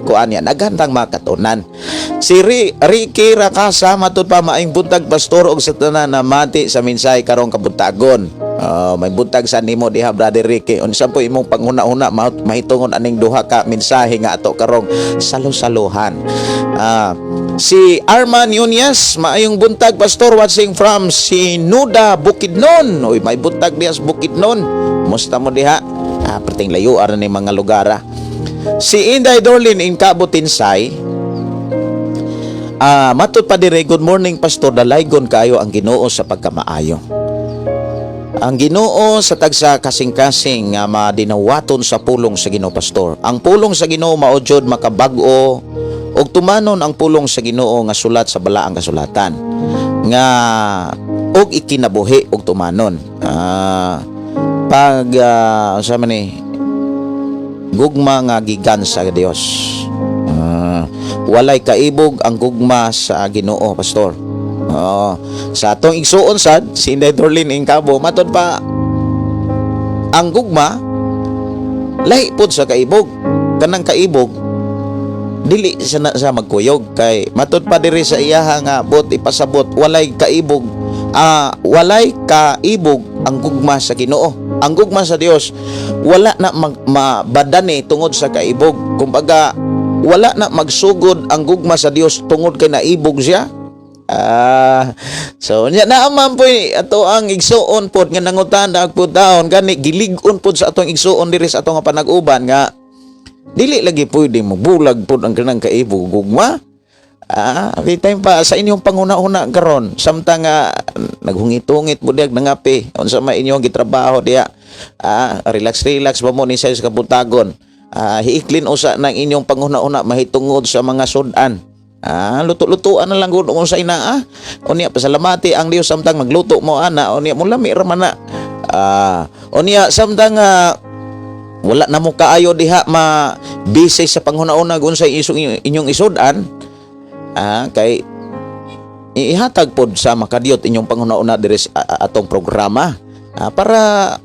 kuan yan. Nagandang makatunan. Si Ricky Rakasa matud pa maayong buntag, pastor, og sa tanan na mati sa minsay karong kabuntagon. May buntag sa nimo diha, brother Ricky. Unsa po imong panghuna-huna mahitungon aning duha ka mensahe nga ato karong salusaluhan. Si Arman Yunias, maayong buntag, pastor, watching from Sinuda, Bukidnon. Uy, may buntag diha sa Bukidnon. Musta mo diha? Perting layo ara ni mga lugar. Si Inday Dorlin in Kabutinsay, matud pa dire, good morning, pastor, dalaygon kayo ang Ginoo sa pagkamaayo. Ang Ginoo sa tagsa kasing-kasing nga madinawaton sa pulong sa Ginoo, pastor. Ang pulong sa Ginoo maodyod makabag-o og tumanon ang pulong sa Ginoo nga sulat sa balaang kasulatan nga og ikinabuhi og tumanon. Sa man gugma nga gigan sa Dios. Walay kaibog ang gugma sa Ginoo, pastor. Sa atong igsuon sad si Inday Dorlin in Cabo, matod pa ang gugma lahi pod sa kaibog. Kanang kaibog dili sa magkuyog, kay matod pa diri sa iyaha nga bot ipasabot walay kaibog. Walay kaibog ang gugma sa Ginoo. Ang gugma sa Dios wala na mabadani tungod sa kaibog. Kumbaga wala na magsugod ang gugma sa Dios tungod kay naibog siya. So nya naaman po ato ang igsuon pod nga nangutana pud taon gani gilig-on pod sa atong igsuon diri sa atong panag-uban nga dili lagi pwede mo bulag pod ang kanang kaibog gugma. Time pa sa inyong panguna-una karon samtang naghungit-hungit mo diag nangapi unsa may inyong gitrabaho diya. Relax ba mo ni sa kabutagon. Hiiklin usa ng inyong panguna-una mahitungod sa mga sudan. Luto-lutuan na lang kung sa ina. Unya pasalamati ang Dios samtang magluto mo ana. Unya mo lami ra man na. Unya samtang wala na mo kaayo diha ma-busy sa panghuna-una kung sa inyong isudan, kay ihatag pod sa makadiyot inyong panghuna-una diri atong programa para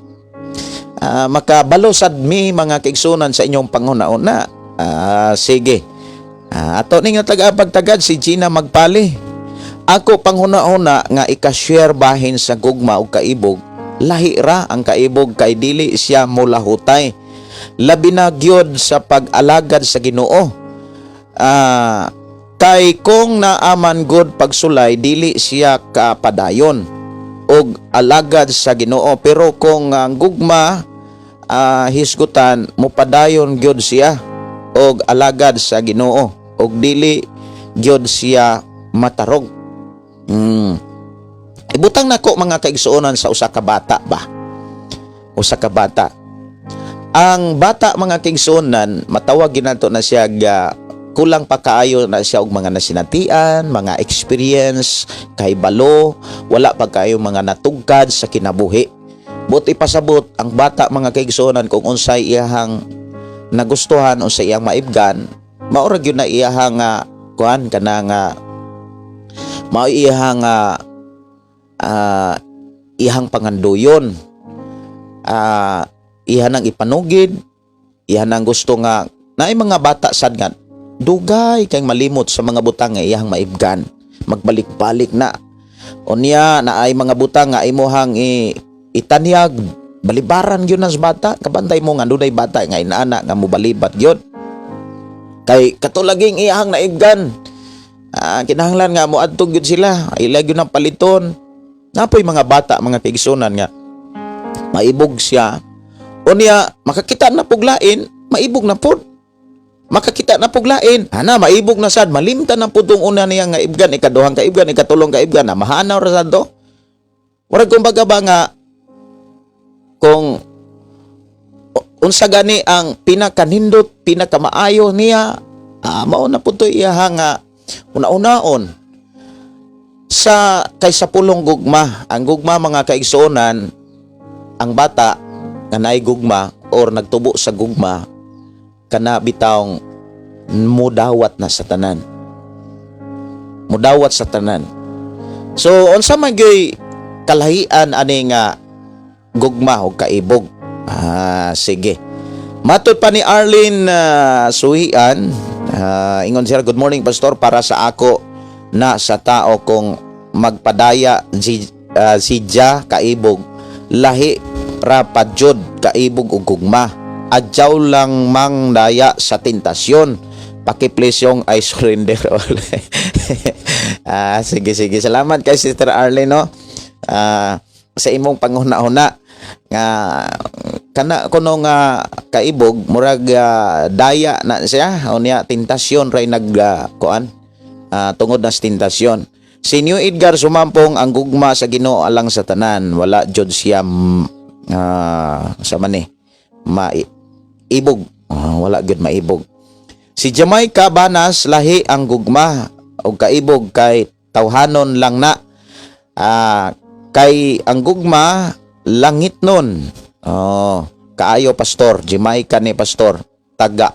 makabalo sad mi mga kaigsunan sa inyong panghuna-una. Sige. Ato ning tagapagtagad si Gina Magpali. Ako panghuna-una nga ika-share bahin sa gugma o kaibog, lahi ra ang kaibog kay dili siya mulahutay. Labi na gyud sa pag-alagad sa Ginoo. Kay kung naaman good pagsulay, dili siya kapadayon og alagad sa Ginoo. Pero kung ang gugma hisgutan, mupadayon gyud siya og alagad sa Ginoo og dili gyud siya matarog. Ibutang nako mga kaigsuonan sa usa ka bata ba. Usa ka bata. Ang bata mga kaigsuonan, matawag ginato na siya kulang pa kaayo na siya og mga nasinatian, mga experience, kay balo, wala pa kayo mga natugkad sa kinabuhi. Buti pasabot ang bata mga kaigsuonan kung unsay iyahang nagustuhan, unsay iyang maibgan, maura gyud na iyahang kuan kanang mao iyahang iyahang panganduyon. Iyan ang ipanugid, iyan ang gusto nga naay mga bata sad nga dugay kay malimot sa mga butang nga iyang maibgan, magbalik-balik na. Unya naay mga butang nga imuhang itanyag, balibaran gyud nas bata, kabantay mo nga dunay bata nga inaana nga mobalibat gyud. Kay katulaging iyang naibgan, kinahanglan nga moadtog gyud sila, ila gyud ang paliton. Napoy mga bata mga kaigsunan nga maibog siya. Unya makakita na puglain, maibog na pod. Makakita na puglain, maibog na sad, malimtan na pud tong una niya nga ibgan, ikaduhang kaibgan, ikatulong kaibgan, mahanaw ra sad to. Murag kumbaga ba nga kung unsa gani ang pinakanindot, pinakamaayo niya, mao na pud to iyahang una-unaon sa kaysa pulong gugma. Ang gugma mga kaigsuonan, ang bata nga naay gugma or nagtubo sa gugma kana bitawng mudawat na sa tanan. Mudawat sa tanan. So unsa man gyud kalahian ani nga gugma o kaibog? Sige. Matud pa ni Arlene Suhian, ingon siya, good morning pastor, para sa ako na sa tao kung magpadaya sidya kaibog, lahi rapadyod kaibog ug gugma, adyaw lang mang daya sa tentasyon, paki-please yung I surrender all. Sige, salamat kay Sister Arlene, no? Sa imong panghuna-huna nga kana kuno nga kaibog murag daya na siya, unya tentasyon ray kuan tungod na tentasyon. Si New Edgar sumampong ang gugma sa Ginoo alang sa tanan, wala jud siya sa mani maibog, wala gud maibog. Si Jamaica Banas, lahi ang gugma o kaibog kay tawhanon lang na, kay ang gugma langit nun. Kaayo pastor, Jamaica ni pastor, taga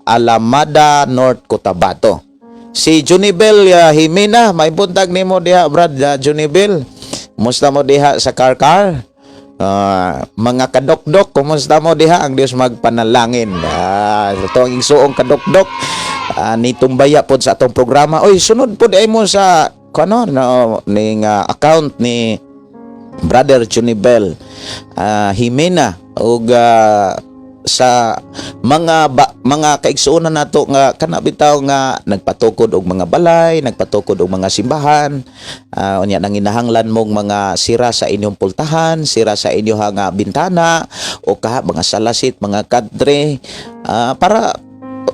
Alamada North Cotabato. Si Junibel Jimena, may buntag nimo diha brad Junibel. Kumusta mo diha sa Karkar? Mga kadokdok, kumusta mo diha? Ang Dios magpanalangin. Ito ang isuong kadokdok. Ni tumbaya pod sa atong programa. Oy, sunod pod ay mo sa ning account ni Brother Junibel Jimena ug sa mga kaigsuonan nato nga kana bitaw nga nagpatukod og mga balay, nagpatukod og mga simbahan, unya nanginahanglan mong mga sira sa inyong pultahan, sira sa inyong bintana o mga salasit, mga kadre, para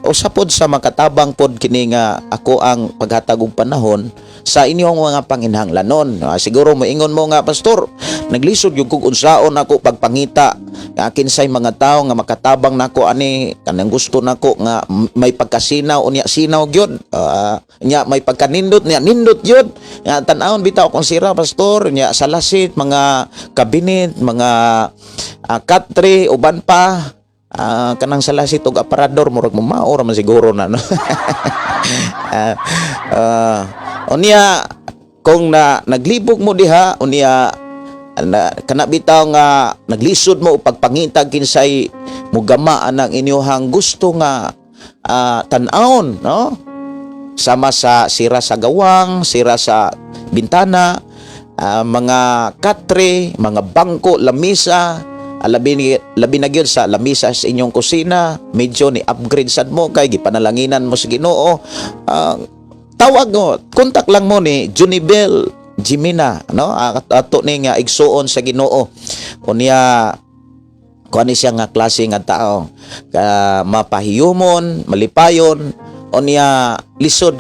usapod sa makatabang pod kini nga ako ang paghatag og panahon sa inyong mga panginahanglanon. Siguro moingon mo nga pastor, naglisod yung kung unsaon ako pagpangita kinsay mga tao nga makatabang nako ani kanang gusto nako nga may pagkasinaw unya sinaw gyud, nya may pagkanindot nya nindot gyud, tan-awon bitaw kung sira pastor, nya salasit, mga kabinet, mga katre uban pa, kanang salasit og aparador murag mamaor man siguro na no. Unya kung naglibog mo diha unya kana bitaw nga naglisod mo og pagpangitag kinsay mugama ang inyohang gusto nga tan-awon no, sama sa sira sa gawang, sira sa bintana, mga katre, mga bangko, lamisa, labi na gyud sa lamisa sa inyong kusina, medyo ni upgrade sad mo kay gipanalanginan mo sa Ginoo. Tawag mo, kontak lang mo ni Junibel Jimina no, ato ni nga igsuon sa Ginoo. Unya kuan ni siya nga klase nga tao, mapahiyumon, malipayon, unya lisod,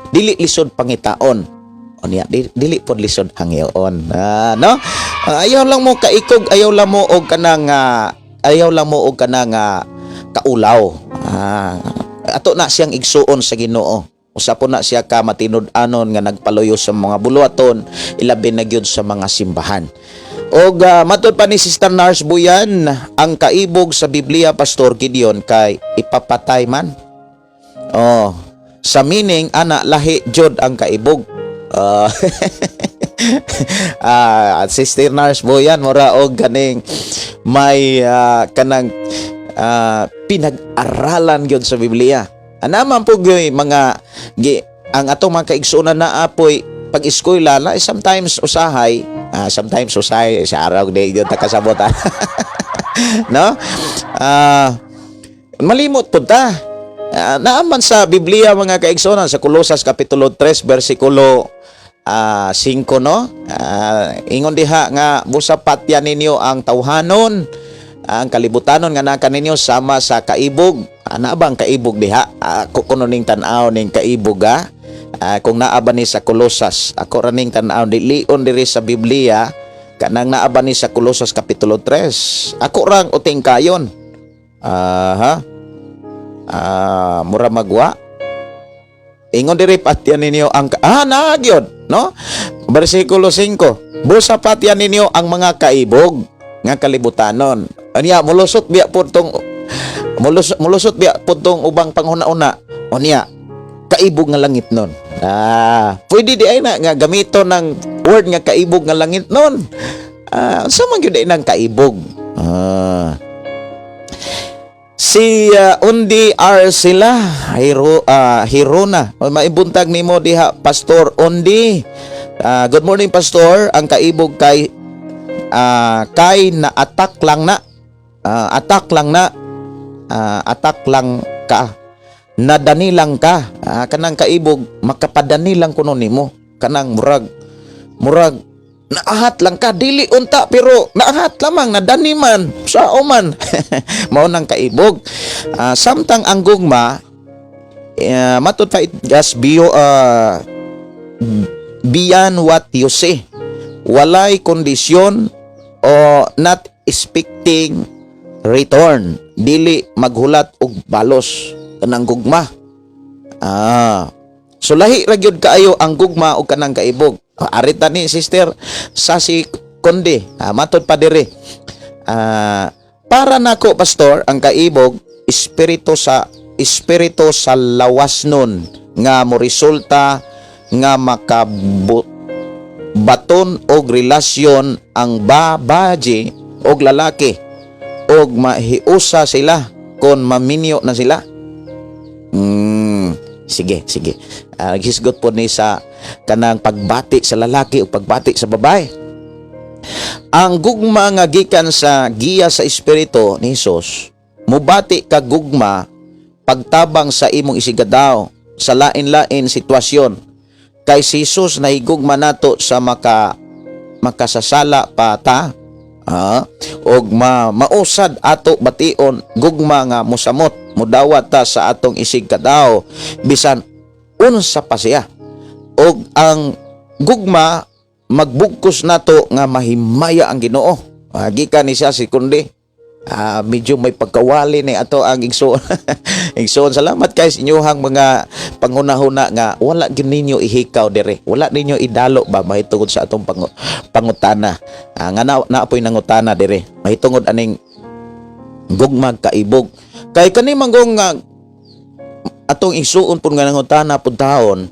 dili lisod pangitaon, unya dili pod lisod hangyoon, no. Ayaw lang mo kaikog, ayaw lang mo og kanang kaulaw. Ato na siyang igsuon sa Ginoo. Usa po na siya ka matinud-anon nga nagpaluyo sa mga buluaton, ilabi na gyud sa mga simbahan. Og matod pa ni Sister Nars Buyan, ang kaibog sa Biblia, Pastor Gideon, kay ipapatay man. Sa meaning ana lahi jud ang kaibog. Sister Nars Buyan, mura og ganing may kanang pinag-aralan gyud sa Biblia. Anaman po mga ang atong mga kaigsunan na apoy pag-eskwela na sometimes usahay sa araw day yun takasabot no, malimot po ta. Naaman sa Biblia mga kaigsunan sa Colosas Kapitulo 3 versikulo 5 no, ingon diha nga busapatyan ninyo ang tawhanon, ang kalibutanon nga naka ninyo sama sa kaibog. Ana bang kaibog diha? Kuno ning tan-aw ning kaibog kung naaba ni sa Colosas, ako raning tan-aw dilion diri sa Biblia kanang naaba ni sa Colosas Kapitulo 3. Ako rang uting kayon. Mura magwa. Ingon diri patyan ninyo ang nagyod no? Bersikulo 5. Busa patyan ninyo ang mga kaibog nga kalibutanon. Anya mulusot biya putong ubang panghuna-una. Unya kaibog nga langit nun. Pwede di ay na nga gamito ng word nga kaibog nga langit nun. Sa man gyud nang kaibog. Si Undi Arcila Hirona. Maibuntag nimo diha Pastor Undi. Good morning Pastor. Ang kaibog kay na-attack lang ka, nadani lang ka, kanang kaibog makapadani lang kuno nimo, kanang murag naahat lang ka, dili unta pero naahat lamang, nadani man sa oman. Mao nang kaibog. Samtang ang gugma matud pa it just beyond what you say, walay kondisyon o not expecting return, dili maghulat og balos kanang gugma. So lahi ra gyud kaayo ang gugma og kanang kaibog. Arita ni Sister Sasi Konde, matod pa diri. Para nako Pastor, ang kaibog espiritu sa lawas nun nga mo resulta nga baton og relasyon ang babaji og lalaki og mahiusa sila kon maminyo na sila. Sige. Hisgot po ni sa kanang pagbati sa lalaki o pagbati sa babae. Ang gugma nga gikan sa giya sa espiritu ni Hesus, mubati ka gugma pagtabang sa imong isigadaw sa lain-lain sitwasyon. Kay si Hesus nahigugma nato sa makasasala pa ta, og mausad ato bation gugma nga mosamot mudawat ta sa atong isigadaw bisan unsa pa siya. Og ang gugma magbugkos nato nga mahimaya ang Ginoo. Gikan ni siya si kundi medyo may pagkawali ni ato ang igsoon. Igsoon, salamat kay sa inyohang mga panghuna-huna nga wala gyud ninyo ihikaw dire, wala ninyo idalo ba mahitungod sa atong pangutana. Nga naapoy nangutana dire mahitungod aning gugma kaibog. Kay kani manggong nga atong isuon pud nga nangutana pud taon,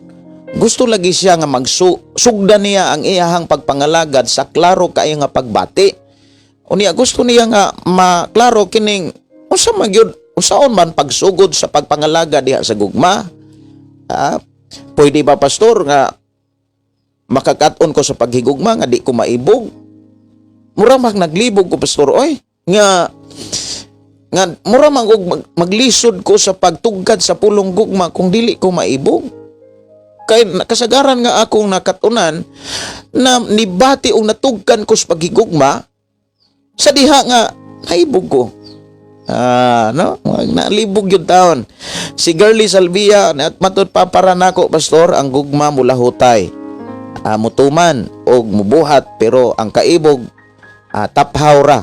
gusto lagi siya nga magsugda niya ang iyahang pagpangalagad sa klaro kaayo nga pagbati. Unya gusto niya nga maklaro kining usa man gyud usaon man pagsugod sa pagpangalagad diha sa gugma. Pwede ba pastor nga makakaton ko sa paghigugma nga di ko maibog? Mura mag naglibog ko pastor oy nga mura man og maglisod ko sa pagtugkad sa pulong gugma kung dili ko maibog. Kay kasagaran nga akong nakatunan na nibati og natugkan ko sa paghigugma sa diha nga naibog ko. No? Nalibog yun taon. Si Girly Salvia, at matod pa para nako, pastor, ang gugma mula hutay. Mutuman o mubuhat, pero ang kaibog, taphaw ra,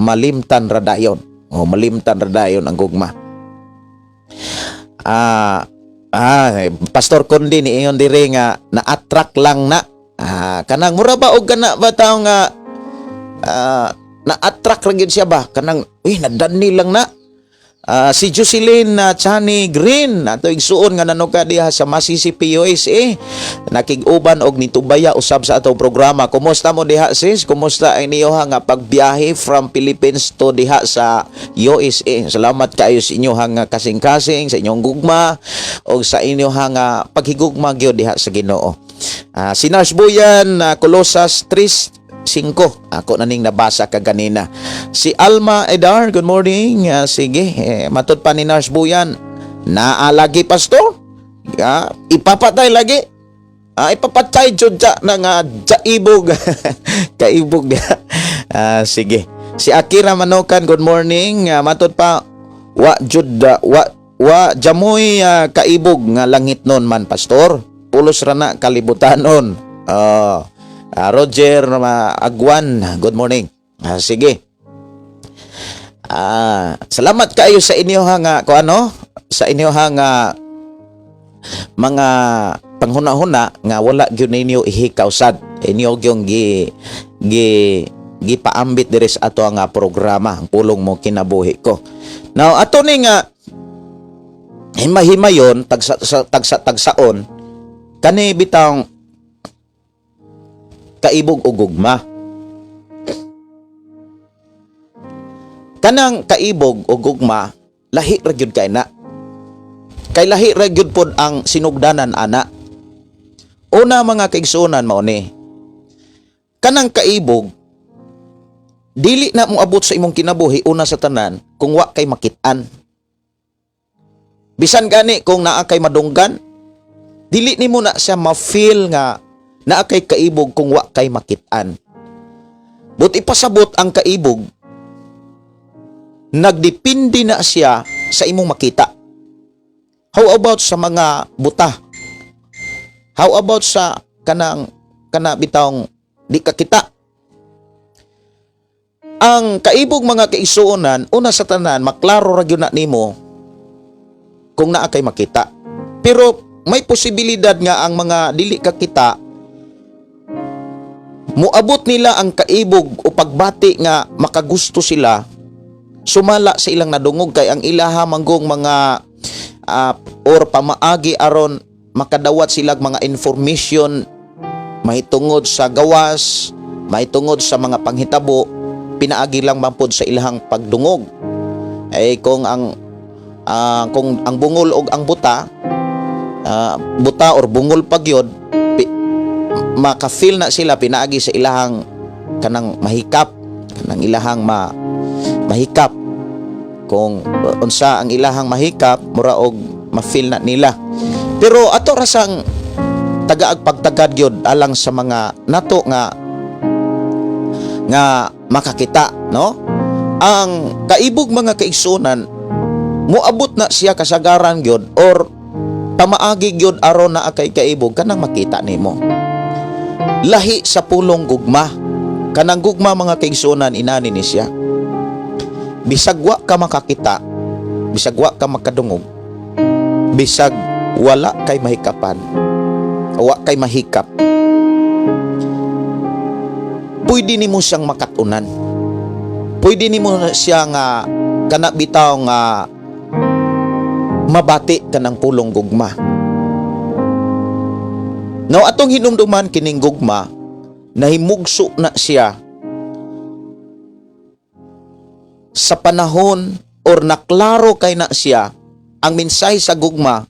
malimtan radayon. O malimtan radayon ang gugma. Pastor Kundi, ni iyon diri nga, na-attract lang na. Kanang mura ba o kana ba tao nga, na-attract rin siya ba? Kanang, nadani lang na. Si Jocelyn Chani Green, ato igsuon nga nanuka diha sa Mississippi, USA. Nakig-uban og nitubaya usab sa atong programa. Kumusta mo diha sis? Kumusta ang niyoha nga pagbiyahe from Philippines to diha sa USA? Salamat kayo sa inyo nga kasing-kasing, sa inyong gugma, o sa inyo nga paghigugma gyud diha sa Ginoo. Si Nars Buyan, Colossus 3:5. Ako na ning nabasa kaganina. Si Alma Edar, good morning. Sige, matod pa ni Nars Buyan. Naalagi pastor? Ipapatay lagi. Ipapatay jud ng jaibog. Kaibog niya. Sige. Si Akira Manokan, good morning. Matod pa wa jamoy kaibog nga langit non man pastor. Pulos ra na kalibutanon. Roger Agwan, good morning. Sige. Salamat kayo sa inyo nga sa inyo nga mga panghuna-huna nga wala gyud ninyo ihikaw sad. Inyo gyung gipaambit diri sa ato nga programa, ang pulong mo kinabuhi ko. Now ato ni nga himay-himayon tagsaon kani bitang kaibog o gugma. Kanang kaibog o gugma, lahi ra gyud kay na. Kay lahi ra gyud pod ang sinugdanan ana. Una mga kaigsunan mao ni. Kanang kaibog dili na mo abot sa imong kinabuhi una sa tanan kung wa kay makit-an. Bisan gani kung naa kay madunggan, dili nimo na siya ma-feel nga naa kay kaibog kung wa kay makit-an. But ipasabot ang kaibog, nagdepende na siya sa imong makita. How about sa mga buta? How about sa kana bitawng di kakita? Ang kaibog mga kaigsuonan, una sa tanan maklaro ra gyud na nimo kung naa kay makita. Pero may posibilidad nga ang mga dili kakita muabot nila ang kaibog o pagbati nga makagusto sila sumala sa ilang nadungog kay ang ilaha manggong mga or pamaagi aron makadawat sila mga information mahitungod sa gawas, mahitungod sa mga panghitabo, pinaagi lang man pod sa ilahang pagdungog. Kung ang bungol og ang buta or bungol pagyod, maka-feel na sila pinaagi sa ilahang kanang mahikap, kanang ilahang mahikap. Kung unsa ang ilahang mahikap, mura og ma-feel na nila. Pero ato rasang tagaag pagtagad gyud alang sa mga nato nga makakita, no? Ang kaibog mga kaigsunan moabot na siya kasagaran gyud or pamaagi gyud aron na kay kaibog kanang makita nimo. Lahi sa pulong gugma. Kanang gugma mga kaigsunan inani ni siya. Bisag wa ka makakita, bisag wa ka makadungog, bisag wala kay mahikapan, wa kay mahikap, pwede nimo siyang makatunan. Pwede nimo siya nga kana bitaw nga mabati ka ng pulong gugma. Now atong hinumduman kining gugma, nahimugso na siya sa panahon or naklaro kay na siya ang mensahe sa gugma,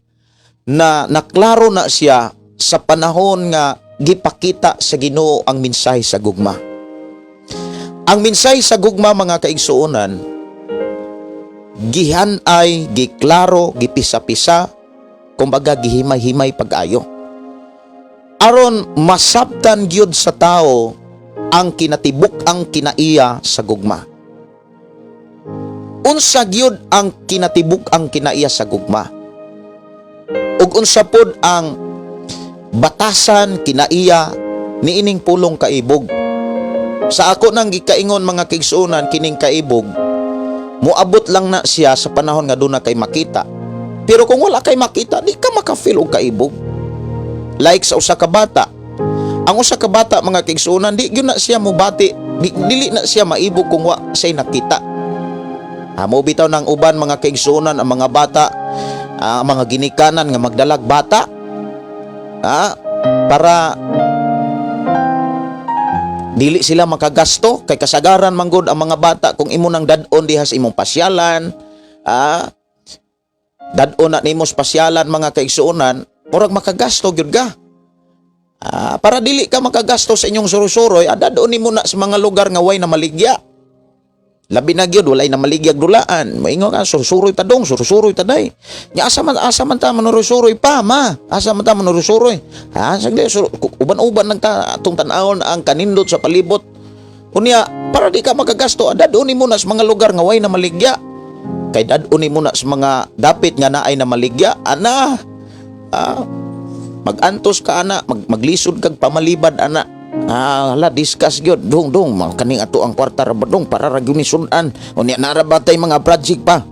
na naklaro na siya sa panahon nga gipakita sa Ginoo ang mensahe sa gugma. Ang mensahe sa gugma, mga kaigsuonan, gihanay, giklaro, gipisa-pisa, kumbaga gihimay-himay pag-ayo, aron masabtan gyud sa tao ang kinatibuk ang kinaiya sa gugma. Unsa gyud ang kinatibuk ang kinaiya sa gugma, ug unsa pod ang batasan kinaiya niining pulong kaibog. Sa ako nang gikaingon, mga kaigsuonan, kining kaibog moabot lang na siya sa panahon nga doon na kay makita. Pero kung wala kay makita, di ka makafeel og kaibog. Like sa usa ka bata. Ang usa ka bata, mga kaigsuonan, di gyud na siya mobati, dili na siya maibog kung wa say nakita. Mo bitaw ng uban, mga kaigsuonan, ang mga bata, mga ginikanan nga magdalag bata, para dili sila makagasto, kay kasagaran manggod ang mga bata kung imo nang dadon diha sa imong pasyalan, dadon na nimo sa pasyalan, mga kaigsuonan, murag makagasto gyud ka. Para dili ka makagasto sa inyong surusuroy, dadon nimo na sa mga lugar nga way na maligya. Labi na gyud walay na maligyag dulaan. Maingon ka, surusuroy ta dong, surusuroy ta day. Nya asa man ta manurusuroy pa, ma. Asa man ta manurusuroy. Sagli uban-uban nagta atong tan-awon ang kanindot sa palibot. Unya, para di ka magagasto, dadon nimo na sa mga lugar nga way na maligya. Kay dadon nimo na sa mga dapit nga naay na maligya, ana. Magantos ka, ana, maglisod kag pamalibad, ana. Hala, discuss gyud dong kaning ato ang kwarta ra dong para ra gyud ni sudan. Unya nara batay mga project pa.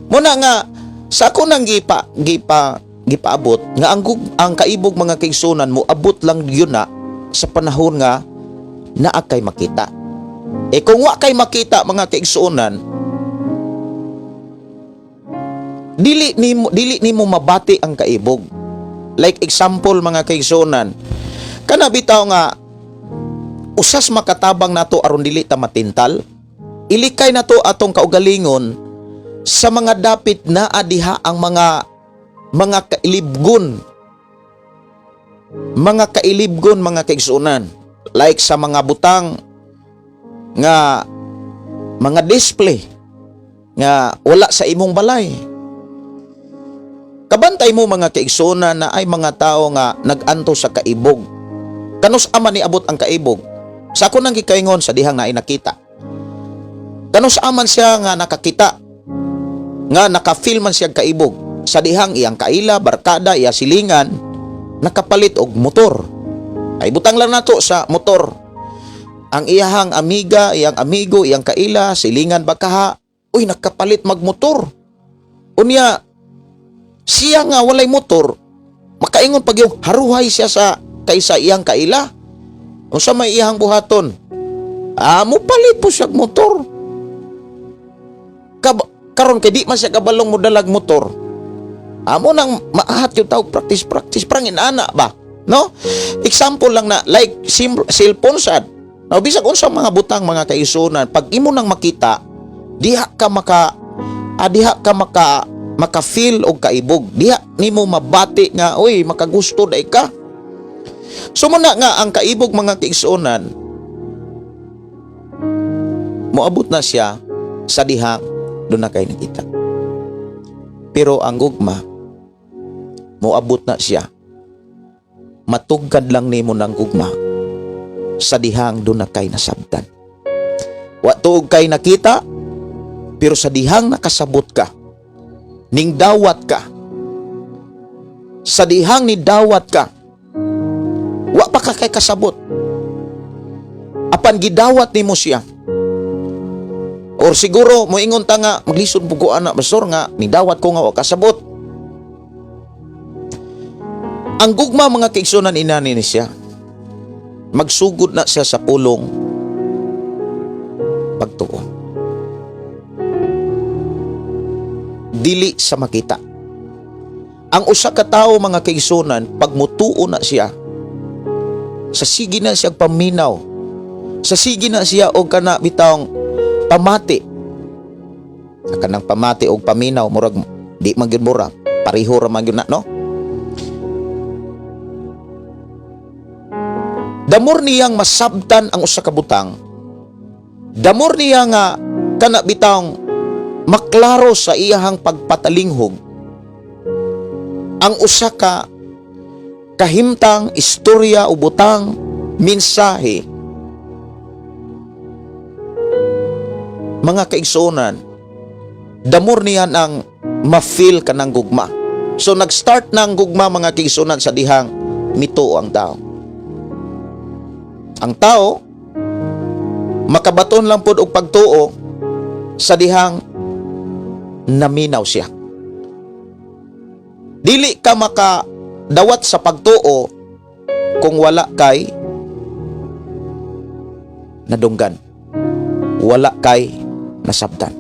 Muna nga sa ako nang gipaabot nga ang kaibog, mga kaigsuonan, mo abot lang gyud na sa panahon nga naa kay makita. Kung wa kay makita, mga kaigsuonan, dili nimo mabati ang kaibog. Like example, mga kaigsuonan, kana bitaw nga usas makatabang nato aron dili ta matintal, ilikay nato atong kaugalingon sa mga dapit na adiha ang mga kailibgon, mga kaigsuonan, like sa mga butang nga mga display nga wala sa imong balay. Kabantay mo, mga kaigsuonan, na ay mga tao nga naganto sa kaibog. Kanus aman ni abot ang kaibog? Sa ako nang gikaingon, sa dihang na ay nakita. Kanus aman siya nga nakakita, nga nakafeel man siya kaibog, sa dihang iyang kaila, barkada, iya silingan, nakapalit og motor. Ay butang lang nato sa motor. Ang iyahang amiga, iyang amigo, iyang kaila, silingan bakaha, uy, nakapalit magmotor. Unya, siya nga walay motor, makaingon pag yung haruhay siya sa kaysa iyang kaila. Unsa may iyang buhaton? Mupalit po siya motor. Karon kay di man siya kabalong mo dalag motor. Amo nang maahat yung tawag practice prangin ana ba? No? Example lang na like cellphone sad. Now bisag unsa mga butang, mga kaigsuonan, pag imo nang makita, diha ka maka-feel og kaibog. Diha nimo mabati nga oy makagusto day ka. So muna nga ang kaibog, mga kaigsuonan, moabot na siya sa dihang doon na kay nakita. Pero ang gugma, moabot na siya, matugkad lang nimo ng gugma sa dihang doon na kay nasabtan. Wa tuog kay nakita, pero sa dihang nakasabot ka, ning dawat ka, sa dihang ni dawat ka, wa pa ka kay kasabot. Apan gidawat nimo siya. Or siguro moingon ta nga maglisod bugo ana basor nga nidawat ko nga wa kasabot. Ang gugma, mga kaigsuonan, inani ni siya. Magsugod na siya sa pulong pagtuo. dili sa makita. Ang usa ka tawo mga kaigsunan, pag mutuo na siya, sa sige na siya paminaw, sa sige na siya og kana bitawng pamati. Sa kanang pamati og paminaw murag di man gyud mura, pareho ra man gyud na, no? Damor niyang masabtan ang usa ka butang. Damor niya nga kana bitawng maklaro sa iyahang pagpatalinghog ang usa ka kahimtang istorya o butang mensahe. Mga kaigsunan, damor niyan ang ma-feel ka ng gugma. So nag-start ng gugma mga kaigsunan sa dihang mituo ang tao. Ang tao makabaton lang pud og pagtuo sa dihang naminaw siya. Dili ka makadawat sa pagtuo kung wala kay nadunggan, wala kay nasabtan,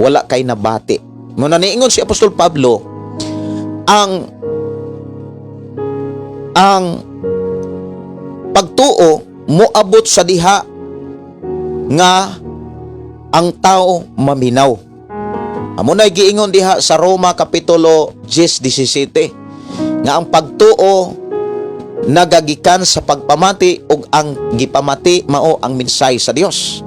wala kay nabati. Muna niingon si Apostol Pablo, ang pagtuo moabot sa diha nga ang tao maminaw. Amo na giingon diha sa Roma Kapitulo 10:17 nga ang pagtuo nagagikan sa pagpamati ug ang gipamati mao ang mensahe sa Dios.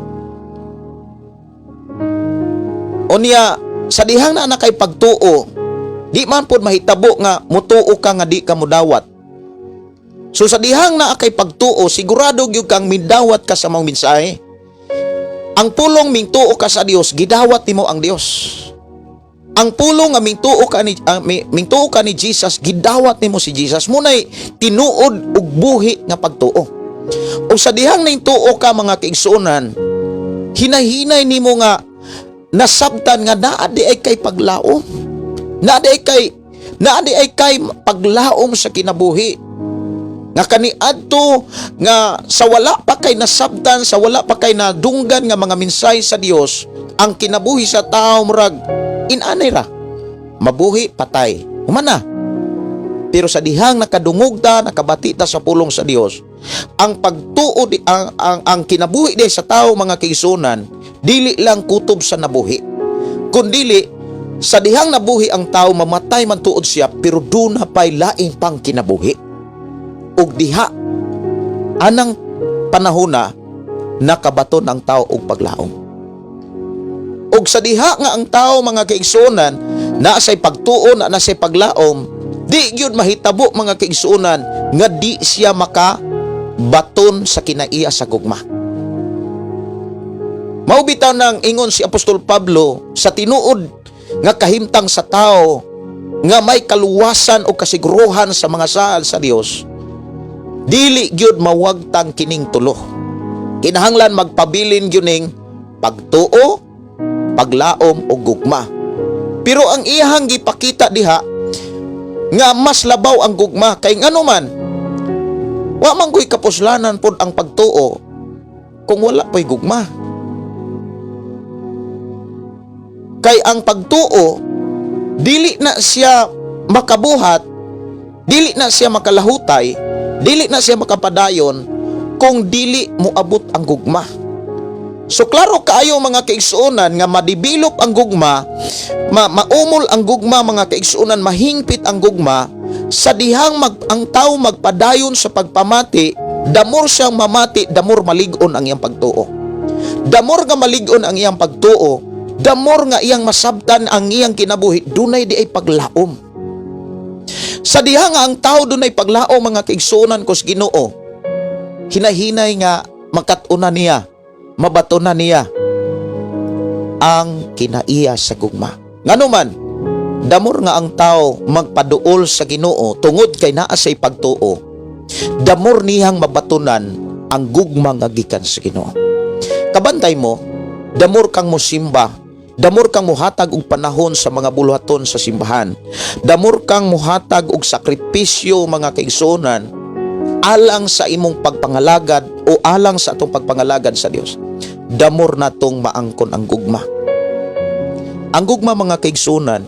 Unya sa dihang na kay pagtuo, di man pud mahitabo nga mutuo ka nga di ka mudawat. So sa dihang na kay pagtuo, sigurado gyud kang midawat ka sa mga mensahe. Ang pulong mingtuo ka sa Dios, gidawat nimo ang Dios. Ang pulong nga mingtuo ka ni Jesus, gidawat nimo si Jesus. Munay tinuod ug buhi nga pagtuo. O sa dihang ningtuo ka mga kaigsunan, hinahinay nimo nga nasabtan nga naa di ay kay paglaom. Naa di ay kay paglaom sa kinabuhi. Nga kaniadto nga sa wala pa kay nasabtan, sa wala pa kay nadunggan nga mga mensahe sa Dios, ang kinabuhi sa tao murag inanay ra, mabuhi patay humana. Pero sa dihang nakadungog ta, nakabati ta sa pulong sa Dios, ang pagtuo ang kinabuhi di sa tao mga kaigsunan, dili lang kutob sa nabuhi, kundili sa dihang nabuhi ang tao mamatay man tuod siya, pero duna pay laing pang kinabuhi. Ug diha anang panahona nakabaton ang tao og paglaom. Ug sa diha nga ang tao mga kaigsunan naa say pagtuo, naa say paglaom, di gyud mahitabo mga kaigsunan nga di siya makabaton sa kinaiya sa gugma. Mao bitaw nang ingon si Apostol Pablo sa tinuod nga kahimtang sa tao nga may kaluwasan o kasiguruhan sa mga saal sa Dios, dili gyud mawagtang kining tulo. Kinahanglan magpabilin gyud ning pagtuo, paglaom o gugma. Pero ang iyahang gipakita diha nga mas labaw ang gugma, kay ngano man wa man koy kapuslanan pod ang pagtuo kung wala pay gugma. Kay ang pagtuo dili na siya makabuhat, dili na siya makalahutay, dili na siya makapadayon kung dili moabot ang gugma. So klaro kaayo mga kaigsuonan nga madibilop ang gugma, maumol ang gugma mga kaigsuonan, mahingpit ang gugma sa dihang ang tao magpadayon sa pagpamati. Damor siyang mamati, damor malig-on ang iyang pagtuo. Damor nga malig-on ang iyang pagtuo, damor nga iyang masabtan ang iyang kinabuhi, dunay di ay paglaom. Sa diha nga ang tao dunay paglaom mga kaigsuonan kus Ginoo, hinahinay nga makatuna niya, mabatunan niya ang kinaiya sa gugma. Ngano man, damor nga ang tao magpaduol sa Ginoo tungod kay naa say pagtuo, damor niyang mabatunan ang gugma nga gikan sa Ginoo. Kabantay mo, damor kang mosimba, damor kang muhatag og panahon sa mga buluhaton sa simbahan, damor kang muhatag og sakripisyo mga kaigsuonan alang sa imong pagpangalagad o alang sa atong pagpangalagad sa Dios. Damor natong maangkon ang gugma. Ang gugma mga kaigsunan,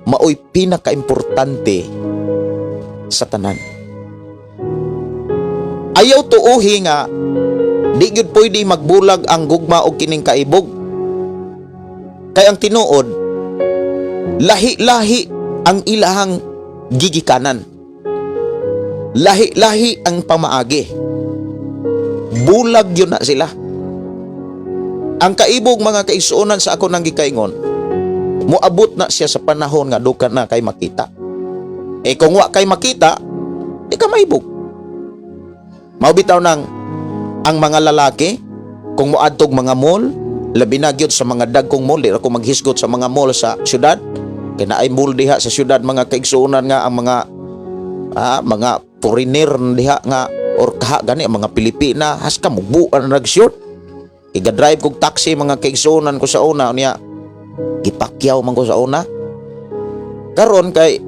maoy pinakaimportante sa tanan. Ayaw tuuhi nga di gyud pwede magbulag ang gugma og kining kaibog. Kay ang tinuod, lahi-lahi ang ilahang gigikanan. Lahi-lahi ang pamaagi. Bulag yun na sila. Ang kaibog mga kaigsunan sa ako nang gikaingon, moabot na siya sa panahon nga duka na kay makita. Kung wa kay makita, di ka maibog. Maubitaw nang ang mga lalaki, kung moadtog mga mall, labi na gyud sa mga dagkong mall, di ako maghisgot sa mga mall sa syudad. Kaya ay mall diha sa syudad mga kaigsunan nga ang mga foreigner diha nga or kaha gani ang mga Pilipina has ka mugbuan nag-short. Iga-drive kog taxi mga kaigsunan ko sa una niya. Gipakyaw man ko sa una. Karon kay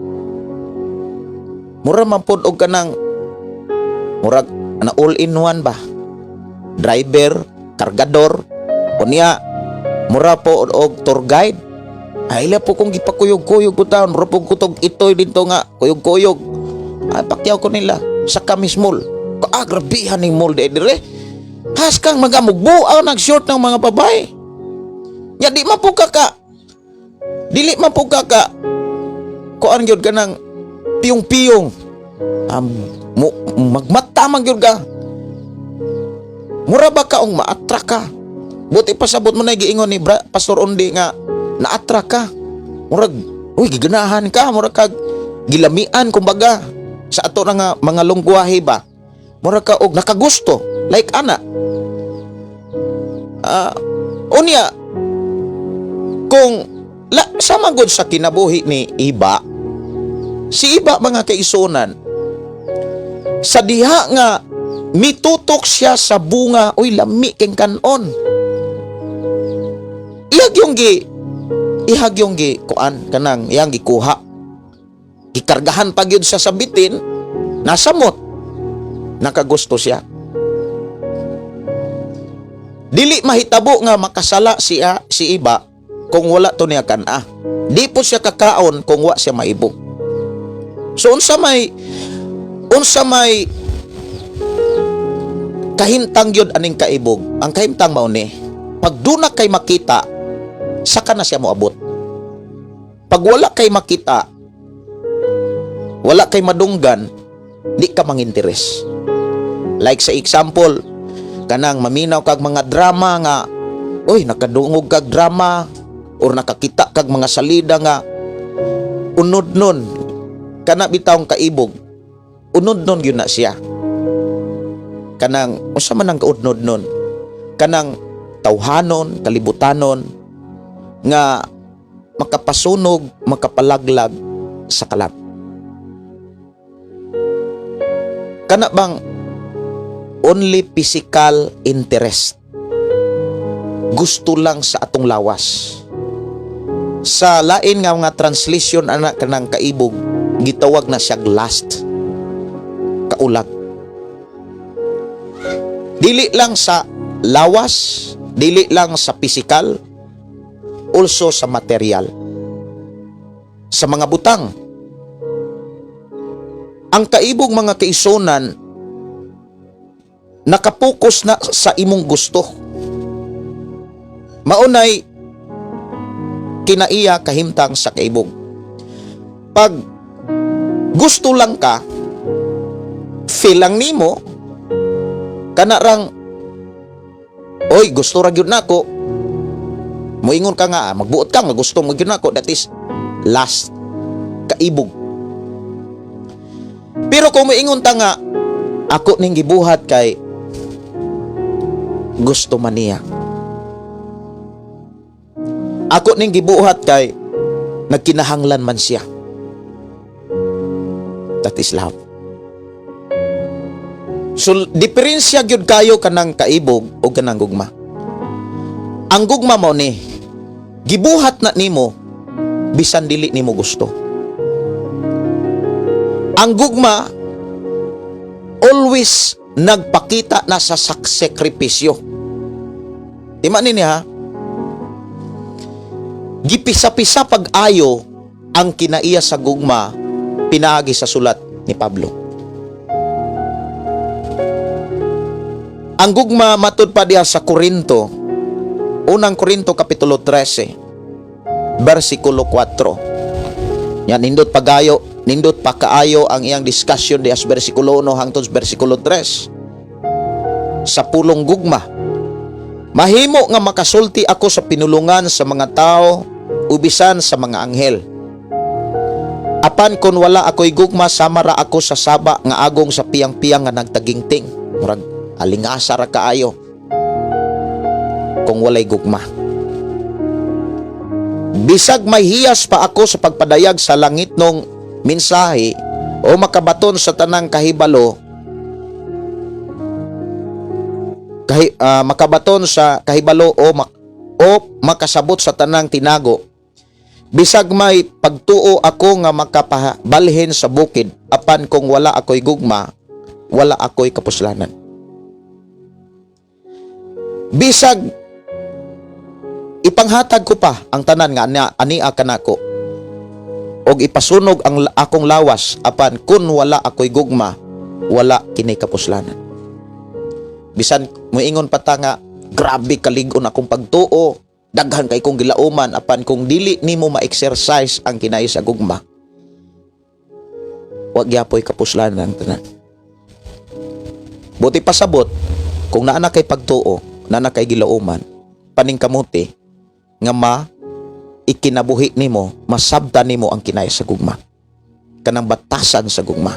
mura man pod og kanang murag ana all in one ba. Driver, kargador, unya mura po og tour guide. Ay la po kong gipakuyog-kuyog ko taon, mura po kutog itoy dito nga kuyog-kuyog. Ay pakyaw ko nila sa Kamis Mall. Kaagrabihan ning mall dire. Has kang magamugbuaw nag-short ng mga babae. Ya di man po kaka. Dili man po kaka. Kuan gyud ka ng piyong-piyong. Magmatamang gyud ka. Mura ba ka ong maatrak ka? Buti pasabot mo na giingon ni Pastor Undi nga naatrak ka. Murag, uy giganahan ka, murag kag gilamian kumbaga sa ato nga mga lungguwahe ba. Murag ka og nakagusto. Like ana. Unya kung sama gud sa kinabuhi ni Iba, si Iba mga kaisunan, sa diha nga mitutok siya sa bunga, uy lami king kanon. Ihag yung kuan kanang iyang gikuha. Gikargahan pa gyud sa sabitin, nasamot. Nakagusto siya. Dili mahitabo nga makasala si Iba kung wala to niya kana. Di po siya kakaon kung wa siya maibog. So unsa may kahintang yun aning kaibog. Ang kahintang mao ni pag duna kay makita saka na siya moabot. Pag wala kay makita, wala kay madunggan, di ka manginteres. Like sa example, kanang maminaw kag mga drama nga oy nakadungog kag drama or nakakita kag mga salida nga unod nun kana bitawng kaibog unod nun yun na siya kanang usa man ang kaunod nun kanang tawhanon kalibutanon nga makapasunog makapalaglag sa kalab kana bang only physical interest. Gusto lang sa atong lawas. Sa lain nga mga translation anak kanang kaibog, gitawag na siyang lust. Kaulag. Dili lang sa lawas, dili lang sa physical, also sa material. Sa mga butang. Ang kaibog mga kaisunan nakapokus na sa imong gusto. Maunay kinaiya kahimtang sa kaibog. Pag gusto lang ka, feel lang nimo, kana rang, oy gusto ra gyud nako. Moingon ka nga, magbuot ka, gusto mo gyud nako, that is lust, kaibog. Pero kung moingon ta nga, ako ning gibuhat kay gusto man niya. Ako ning gibuhat kay nagkinahanglan man siya. That is love. So, diferensya gyud kayo kanang kaibog o kanang gugma. Ang gugma mo ni, gibuhat na nimo, bisan dili nimo gusto. Ang gugma, always nagpakita na sa sakripisyo. Di man nini ha? Gipisa-pisa pag-ayo ang kinaiya sa gugma pinaagi sa sulat ni Pablo. Ang gugma matud pa diha sa Korinto, unang Korinto kapitulo 13, versikulo 4. Yan, nindot pa kaayo ang iyang discussion diha sa versikulo 1 hangtod sa versikulo 3. Sa pulong gugma, mahimo nga makasulti ako sa pinulungan sa mga tao, ubisan sa mga anghel. Apan kun wala ako'y gugma, samara ako sa saba nga agong sa piyang-piyang nga nagtagingting. Murag alingasa ra kaayo kung walay gugma. Bisag may hiyas pa ako sa pagpadayag sa langit nung mensahe o makabaton sa tanang kahibalo, makabaton sa kahibalo o makasabot sa tanang tinago. Bisag may pagtuo ako nga makapabalhin sa bukid, apan kung wala ako'y gugma, wala ako'y kapuslanan. Bisag ipanghatag ko pa ang tanan nga ania kanako, og ipasunog ang akong lawas, apan kun wala ako'y gugma, wala kini kapuslanan. Bisan moingon pa ta nga grabe kalig-on akong pagtuo, daghan kay kong gilauman, apan kung dili nimo ma-exercise ang kinay sa gugma, wag gyapoy kapuslanan ang tanan. Buti pasabot kung naa na kay pagtuo, naa na kay gilauman, paningkamuti nga ikinabuhi nimo, masabtan nimo ang kinay sa gugma, kanang batasan sa gugma.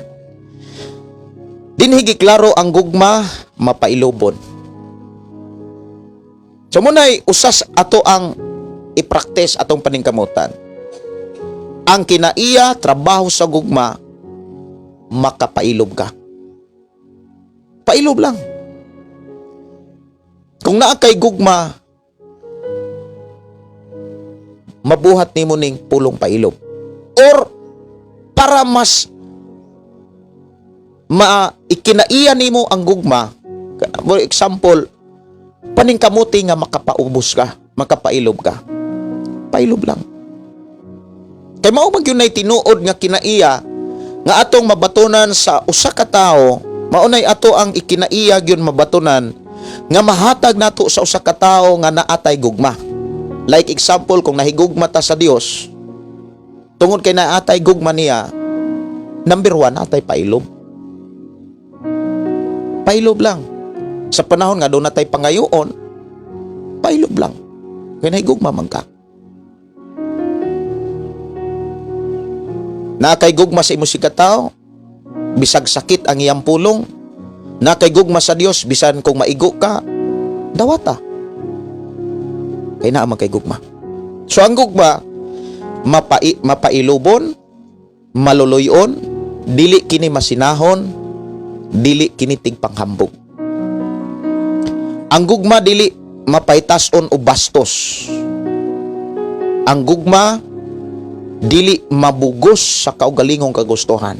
Dinhi giklaro ang gugma mapailobon. So munay usas ato ang ipraktis atong paningkamutan. Ang kinaiya trabaho sa gugma, makapailob ka. Pailob lang. Kung naa kay gugma, mabuhat nimo ning pulong pailob. Or para mas ikinaiya nimo ang gugma, for example, paningkamuti nga makapaubos ka, makapailob ka, pailob lang. Kay mao man gyud nay tinuod nga kinaiya nga atong mabatunan sa usa ka tawo, maunay ato ang ikinaiya gyud mabatunan nga mahatag nato sa usa ka tawo nga naatay gugma. Like example, kung nahigugma ta sa Dios, tungod kay naatay gugma niya, number 1, atay pailob. Pailob lang. Sa panahon nga doon natay pangayoon, pailob lang. Kaya nahigugma man ka. Nakay gugma sa imo sikataw, bisag sakit ang iyang pulong. Nakay gugma sa Dios, bisan kung maigo ka, dawata. Kaya naa man kay gugma. So ang gugma, mapailobon, maluluyon, dili kini masinahon, dili kini tigpanghambog. Ang gugma dili mapaitas-on o bastos. Ang gugma dili mabugos sa kaugalingong kagustuhan.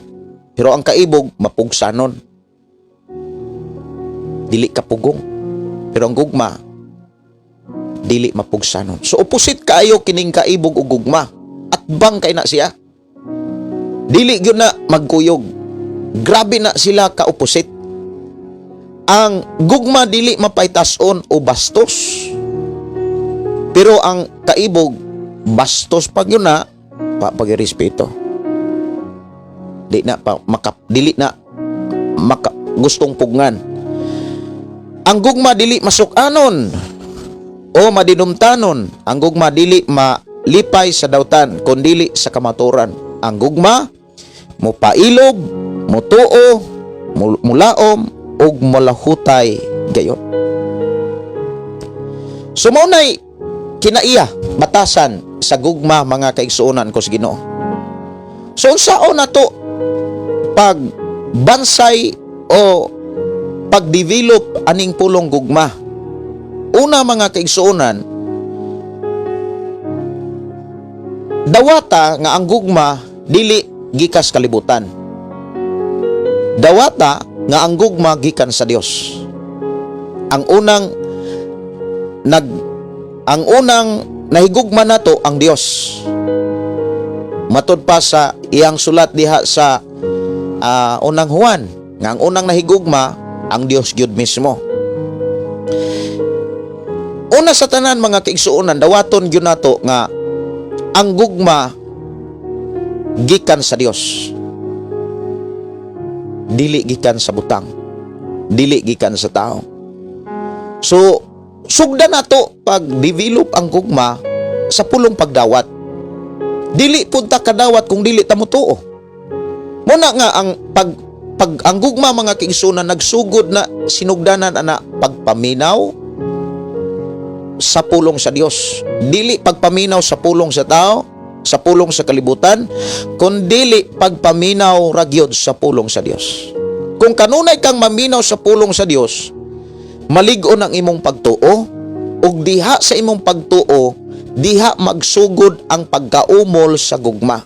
Pero ang kaibog mapugsanon. Dili kapugong. Pero ang gugma dili mapugsanon. So opposite kaayo kining kaibog o gugma. At bang kay na siya. Dili gyud na magkuyog. Grabe na sila ka-opposite. Ang gugma dili mapaitas-on o bastos. Pero ang kaibog bastos pag yun na pagirespeto. Dili na gustong pugnan. Ang gugma dili masukanon o madinumtanon. Ang gugma dili malipay sa dawtan kundili sa kamaturan. Ang gugma mopailob, mutuo, mulaom ug malahutay gayon. Sumunay kinaiya batasan sa gugma mga kaigsuonan ko sa Ginoo. So unsaon nato pag bansay o pag-develop aning pulong gugma? Una mga kaigsuonan, dawata nga ang gugma dili gikas kalibutan. Dawata nga ang gugma gikan sa Dios. Ang unang Ang unang nahigugma nato ang Dios. Matod pa sa iyang sulat diha sa unang Juan, nga ang unang nahigugma ang Dios gyud mismo. Una sa tanan mga kaigsuonan, dawaton gyud nato nga ang gugma gikan sa Dios. Dili gikan sa butang. Dili gikan sa tao. So, sugda nato pag-develop ang gugma sa pulong pagdawat. Dili pud ta kadawat kung dili ta motuo. Muna nga ang ang gugma mga kaigsuonan nagsugod na sinugdanan ana pagpaminaw sa pulong sa Dios. Dili pagpaminaw sa pulong sa tao, sa pulong sa kalibutan, kundi pagpaminaw ra gyud sa pulong sa Dios. Kung kanunay kang maminaw sa pulong sa Dios, malig-on ang imong pagtuo, ug diha sa imong pagtuo, diha magsugod ang pagkaumol sa gugma.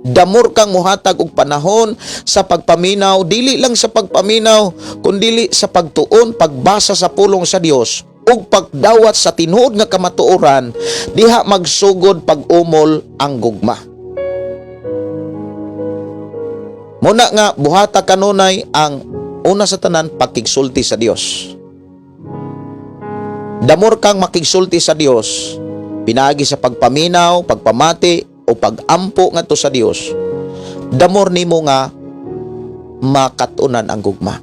Damor kang muhatag og panahon sa pagpaminaw, dili lang sa pagpaminaw, kundi sa pagtuon, pagbasa sa pulong sa Dios, ug pagdawat sa tinuod nga kamatuoran, diha magsugod pag-umol ang gugma. Muna nga buhata kanunay ang una sa tanan pagkigsulti sa Dios. Damor kang makigsulti sa Dios, pinaagi sa pagpaminaw, pagpamati o pagampo ngadto sa Dios, damor nimo nga makatunan ang gugma.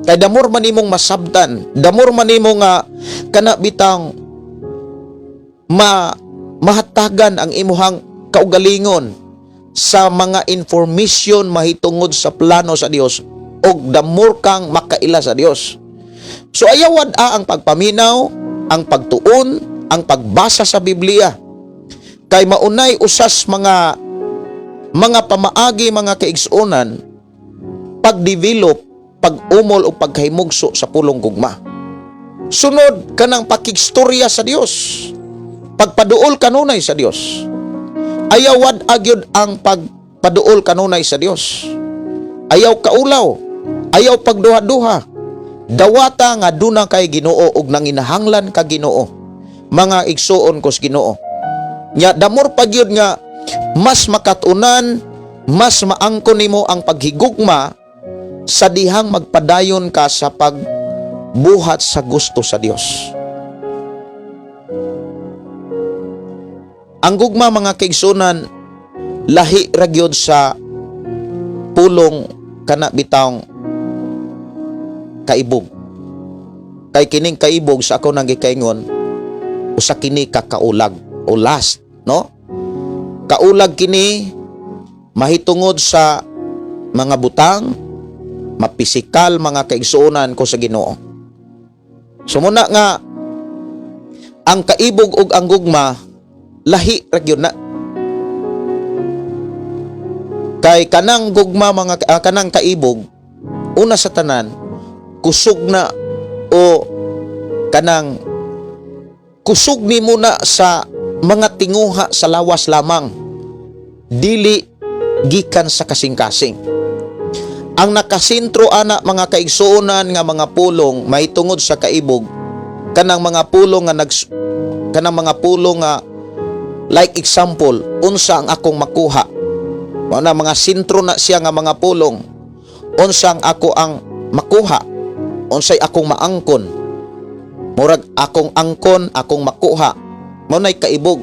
Kay damor man nimong masabtan, damor man nimo nga kana bitang mahatagan ang imuhang kaugalingon sa mga information mahitungod sa plano sa Dios, og damor kang makaila sa Dios. So ayawad ang pagpaminaw, ang pagtuon, ang pagbasa sa Biblia. Kay maunay usas mga pamaagi, mga kaigsuonan, pag-develop, pag-umol o paghimugso sa pulong gugma. Sunod kanang pakigstorya sa Dios, pagpaduol kanunay sa Dios. Ayawad agyod ang pagpaduol kanunay sa Dios. Ayaw kaulaw, ayaw pagduha-duha. Dawata nga duna kay Ginoo ug nanginahanglan ka Ginoo. Mga igsuon kos Ginoo. Nya damor pagyud nga mas makatunan, mas maangkon nimo ang paghigugma sa dihang magpadayon ka sa pagbuhat sa gusto sa Dios. Ang gugma mga kaigsunan, lahi ra gyud sa pulong kana bitawng kaibog. Kay kining kaibog sa ako nang gikaingon, usa kini ka kaulag o last, no? Kaulag kini mahitungod sa mga butang, mapisikal mga kaigsuonan ko sa Ginoo. So muna nga ang kaibog ug ang gugma lahi ra gyud na. Kay kanang gugma kanang kaibog, una sa tanan kusog na o kanang kusog ni muna sa mga tinguha sa lawas lamang, dili gikan sa kasing-kasing. Ang nakasentro ana mga kaigsuonan nga mga pulong mahitungod sa kaibog, kanang mga pulong nga like example, unsa ang akong makuha. Mana mga sentro na siya nga mga pulong, unsang ako ang makuha, unsay akong maangkon. Murag akong angkon, akong makuha, maunay kaibog.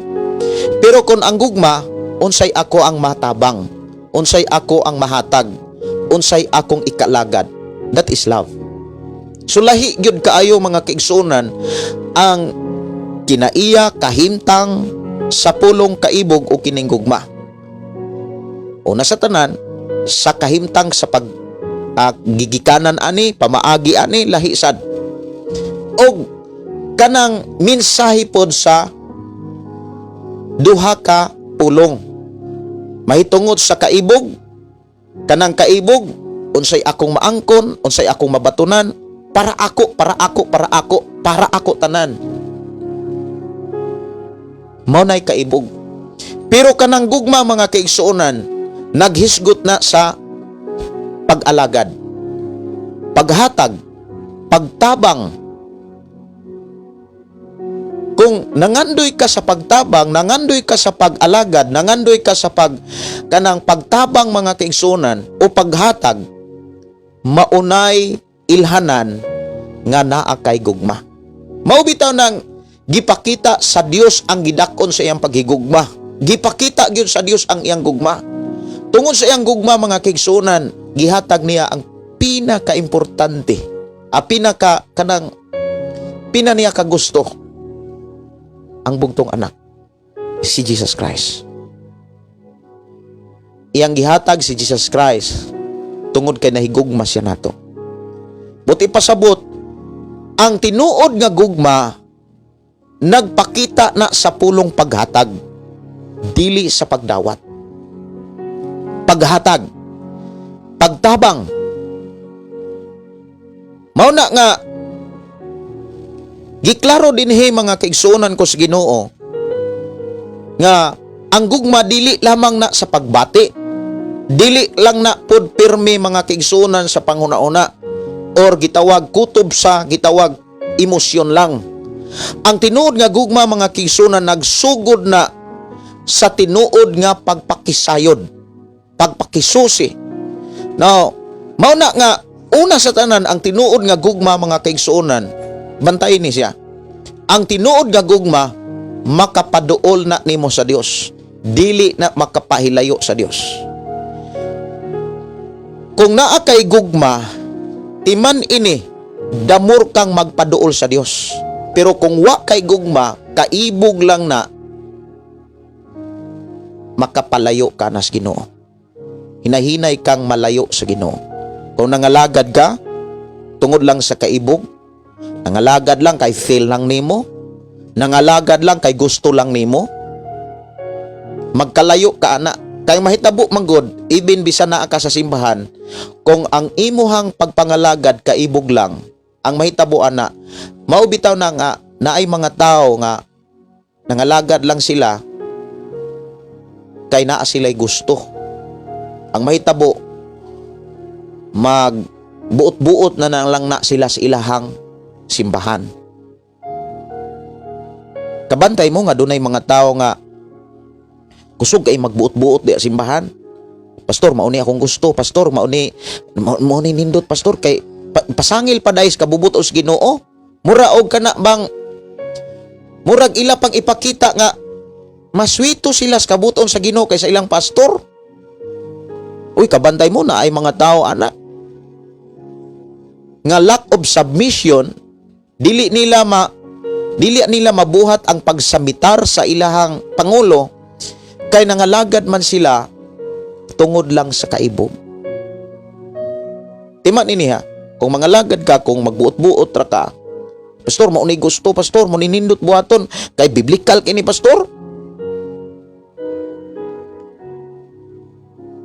Pero kung ang gugma, unsay ako ang matabang, unsay ako ang mahatag, unsay akong ikalagad. That is love. So lahi gyud kaayo mga kaigsuonan ang kinaiya, kahimtang sa pulong kaibog o kining gugma. Una sa tanan, sa kahimtang sa gigikanan ani, pamaagi ani, lahi sad. Og kanang mensahe pod sa duha ka pulong mahitungod sa kaibog, kanang kaibog unsay akong maangkon, unsay akong mabatunan, para ako tanan. Maunay kaibog. Pero kanang gugma mga kaigsuonan, naghisgot na sa pag-alagad, paghatag, pagtabang. Kung nangandoy ka sa pagtabang, nangandoy ka sa pag-alagad, nangandoy ka sa kanang pagtabang mga kaigsunan o paghatag, maunay ilhanan nga naa kay gugma. Mao bitaw nang gipakita sa Dios ang gidakon sa iyang paghigugma. Gipakita gyud sa Dios ang iyang gugma. Tungod sa iyang gugma mga kaigsunan, gihatag niya ang pinaka-importante, pina niya kagusto, ang bugtong anak, si Jesus Christ. Iyang gihatag si Jesus Christ tungod kay nahigugma siya nato. Buti pasabot, ang tinuod nga gugma nagpakita na sa pulong paghatag, dili sa pagdawat. Paghatag, pagtabang. Mao na nga giklaro dinhi mga kaigsunan ko sa Ginoo nga ang gugma dili lamang na sa pagbati, dili lang na pud pirmi mga kaigsunan sa panghuna-una or gitawag kutob sa gitawag emosyon lang. Ang tinuod nga gugma mga kaigsunan nagsugod na sa tinuod nga pagpakisayod, pagpakisusi. Now, mao na nga una sa tanan ang tinuod nga gugma mga kaigsunan, bantayin ni siya. Ang tinuod nga gugma, makapaduol na nimo sa Dios, dili na makapahilayo sa Dios. Kung naa kay gugma, timan ini, damor kang magpaduol sa Dios. Pero kung wa kay gugma, kaibog lang na makapalayo ka na sa Ginoo. Hinahinay kang malayo sa Ginoo. Kung nangalagad ka, tungod lang sa kaibog, nangalagad lang kay feel lang nimo, nangalagad lang kay gusto lang nimo, magkalayo ka ana. Kay mahitabo manggod, even bisan naa ka sa simbahan, kung ang imuhang pagpangalagad kaibog lang, ang mahitabo ana, mao bitaw na nga naay mga tao nga nangalagad lang sila kay naa sila'y gusto. Ang mahitabo, magbuot-buot na lang na sila sa ilahang simbahan. Kabantay mo nga dunay mga tao nga kusog kay magbuot-buot di simbahan. Pastor, mauni akong gusto. Pastor, mauni nindot pastor kay pasangil pa dahil kabubutos Ginoo. Mura og kana bang murag ila pang ipakita nga maswito sila sa kabuton sa Ginoo kaysa ilang pastor. Uy, kabantay mo na ay mga tao anak nga lack of submission, dili nila mabuhat ang pagsamitar sa ilahang pangulo kay nangalagad man sila tungod lang sa kaibog. Timan ini ha, kung mangalagad ka, kung magbuot-buot ra ka, pastor, maunay gusto, pastor, mo ninindot buhaton kay biblical kini pastor.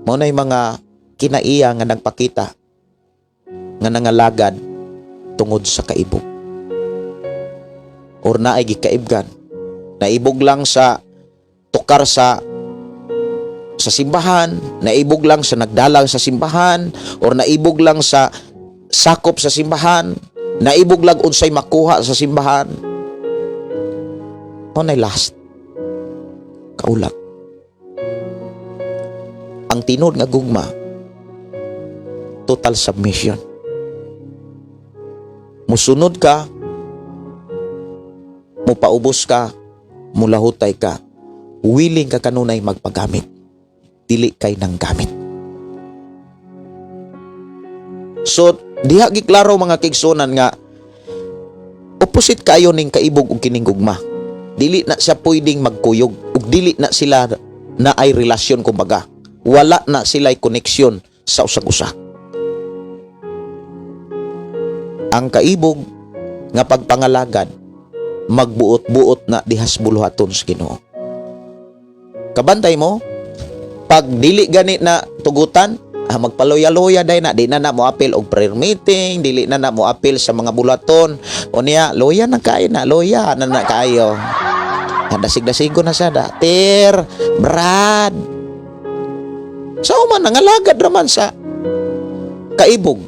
Mo nay mga kinaiya nga nagpakita nga nangalagad tungod sa kaibog. Or naay gikaibgan, naibog lang sa tukar sa simbahan, naibog lang sa nagdalang sa simbahan, or naibog lang sa sakop sa simbahan, naibog lang unsay makuha sa simbahan. Mao nay last kaulag. Ang tinod nga gugma, total submission. Musunod ka, mupaubos ka, mulahutay ka, willing ka kanunay magpagamit, dili kay nang gamit. So, diha giklaro mga kaigsunan nga opposite kayo ning kaibog ug kining gugma. Dili na siya pwedeng magkuyog ug dili na sila na ay relasyon kumbaga. Wala na sila'y koneksyon sa usag-usa. Ang kaibog nga pagpangalagad, magbuot-buot na dihas buluhaton sa Ginoo. Kabantay mo, pag dili gani na tugutan, magpaloya-loya day na, di na mo apil og prayer meeting, dili na mo apil sa mga bulaton, o niya, loya na kayo na, loya na kayo. Dasig-dasigo na siya, Ter, Brad. Sa man, nangalagad raman sa kaibog.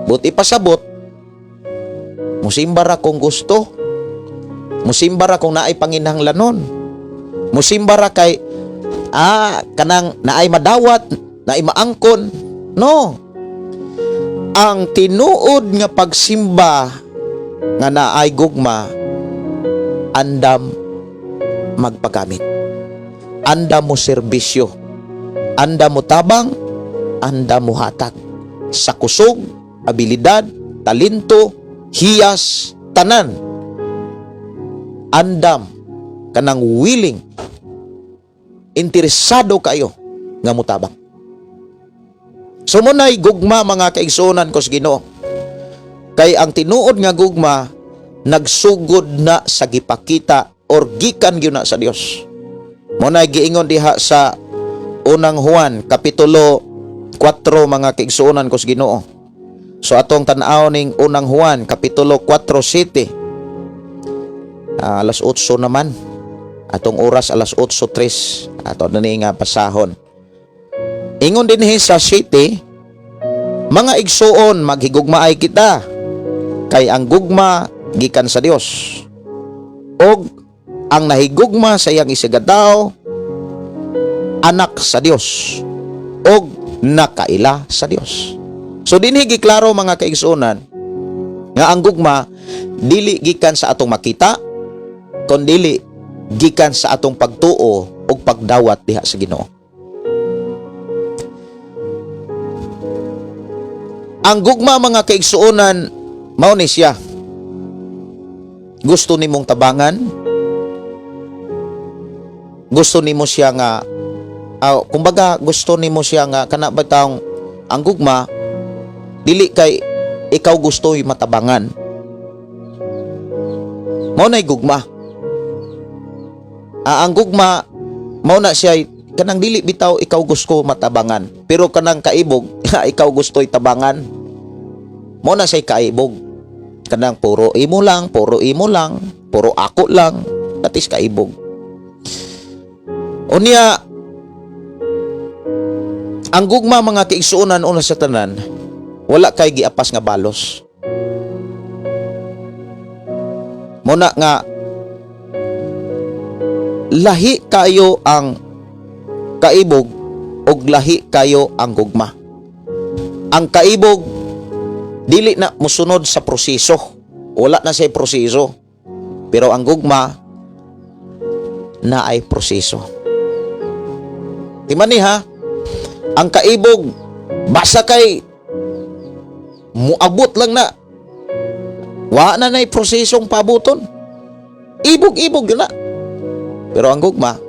Buti pasabot, Musimba ra kung gusto. Musimba ra kung naay panginahanglanon. Musimba ra kay kanang naay madawat, naay maangkon. No. Ang tinuod nga pagsimba nga naay gugma, andam magpagamit. Andam mo serbisyo. Andam mo tabang, andam mo hatag. Sa kusog, abilidad, talento, hiyas, tanan. Andam kanang willing, interesado kayo nga mutabang. So munay gugma mga kaigsunan ko sa Ginoo. Kay ang tinuod nga gugma nagsugod na sa gipakita or gikan gyud na sa Dios. Munay giingon diha sa unang Juan kapitulo 4 mga kaigsunan ko sa Ginoo. So atong tan-aw ning unang Juan kapitulo 4:7. Alas 8 naman. Atong oras alas 8:03. Ato na ni nga pasahon. Ingon din sa 7, mga igsuon maghigugmaay kita, kay ang gugma gikan sa Dios. Og ang nahigugma sa iyang isigadaw, anak sa Dios. Og nakaila sa Dios. So dinhi giklaro mga kaigsuonan nga ang gugma dili gikan sa atong makita, kundi gikan sa atong pagtuo og pagdawat diha sa Ginoo. Ang gugma mga kaigsuonan mao ni siya. Gusto nimong tabangan? Gusto nimo siya nga kumbaga gusto nimo siya nga kana ba taong ang gugma dili kay ikaw gustoy matabangan. Mao nay gugma. Ang gugma mao na siya kanang dili bitaw ikaw gusto matabangan, pero kanang kaibog ikaw gustoy tabangan. Mao na siya kaibog. Kanang puro imo lang, puro ako lang, that is kaibog. Unya ang gugma mga kaigsuonan una sa tanan, wala kay giapas nga balos. Muna nga lahi kayo ang kaibog og lahi kayo ang gugma. Ang kaibog dili na musunod sa proseso. Wala na siya proseso. Pero ang gugma na ay proseso. Timani ha, ang kaibog basta kay muabot lang na. Wa na na'y prosesong pabuton. Ibog-ibog na. Pero ang gugma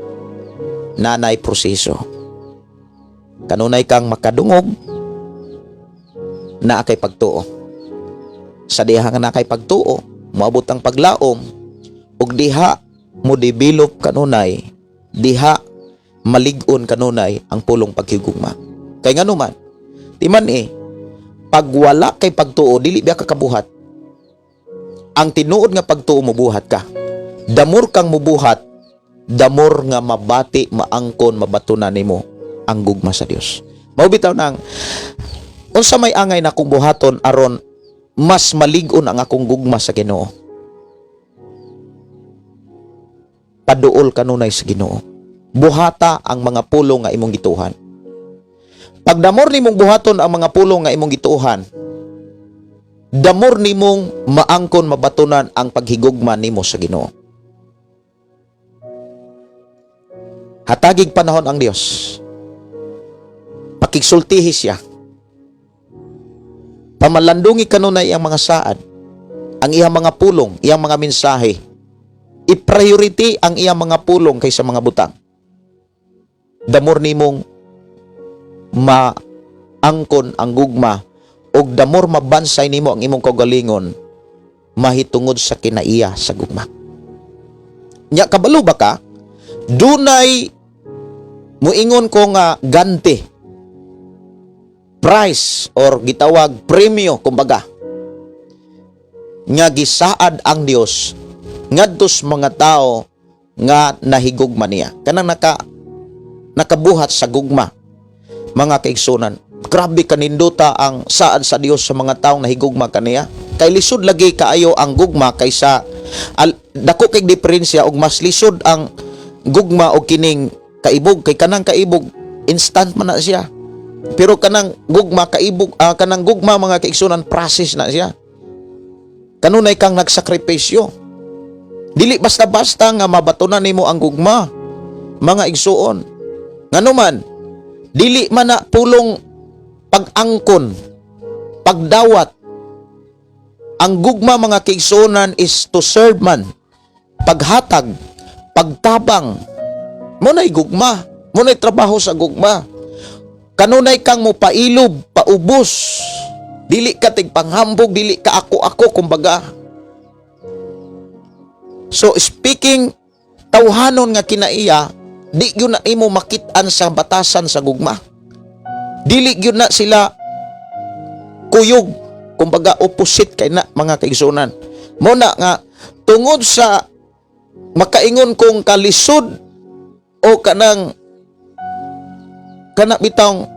nanay proseso. Kanunay kang makadungog na kay pagtuo. Sa diha nga na kay pagtuo, moabot ang paglaom ug diha mo develop kanunay, diha malig-on kanunay ang pulong paghigugma. Kay ngano man, timan pag wala kay pagtuo dili biya ka kabuhat. Ang tinuod nga pagtuo mo buhat ka. Damor kang mubuhat, damor nga mabati, maangkon, mabatunan nimo ang gugma sa Dios. Mao bitaw nang unsa may angay na akong buhaton aron mas malig-on ang akong gugma sa Ginoo. Paduol kanunay sa Ginoo. Buhata ang mga pulong nga imong gituhan. Pag damor nimong buhaton ang mga pulong nga imong gituhan, damor nimong maangkon mabatunan ang paghigugma nimo sa Ginoo. Hatagig panahon ang Dios. Pakigsultihi siya. Pamalandungi kanunay ang mga saad, ang iyang mga pulong, iyang mga mensahe. I-priority ang iyang mga pulong kaysa mga butang. Damor nimong maangkon ang gugma og damor mabansay nimo ang imong kaugalingon mahitungod sa kinaiya sa gugma. Nya kabalo ba ka? Dunay muingon ko nga ganti, price or gitawag premyo kumbaga nga gisaad ang Dios ngadtos mga tao nga nahigugma niya kanang nakabuhat sa gugma. Mga kaigsunan, grabe kaninduta ang saad sa Dios sa mga taong nahigugma kaniya. kay lisod lagi kaayo ang gugma kaysa dako kay diferensya og mas lisod ang gugma og kining kaibog. Kay kanang kaibog instant man na siya, pero kanang gugma kaibog, kanang gugma mga kaigsunan process na siya. Kanunay kang nagsakripisyo. Dili basta-basta nga mabatunan nimo ang gugma, mga igsuon. Nganuman, dili man na pulong pag-angkon, pagdawat. Ang gugma mga kaigsunan is to serve man, paghatag, pagtabang. Muna'y gugma, muna'y trabaho sa gugma. Kanunay kang mo pailob, paubos. Dili ka tigpanghambog, dili ka ako-ako, kumbaga. So speaking tawhanon nga kinaiya, di gyud na imo makit-an sa batasan sa gugma. Dili gyud na sila kuyog, kumbaga opposite kay na mga kaigsunan. Mo na nga tungod sa makaingon kong kalisod o kanang bitang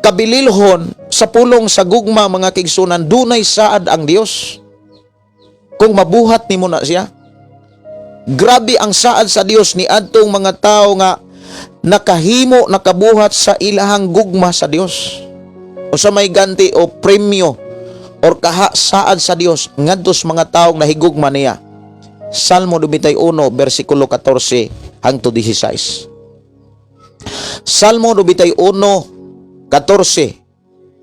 kabililhon sa pulong sa gugma mga kaigsunan, dunay saad ang Dios kung mabuhat nimo na siya. Grabe ang saad sa Dios ni adtong mga tao nga nakahimo, nakabuhat sa ilahang gugma sa Dios, o sa may ganti o premyo or kaha saad sa Dios ngadto sa mga taong nahigugma niya. Salmo 21 versikulo 14 hangtod 16. Salmo 21 14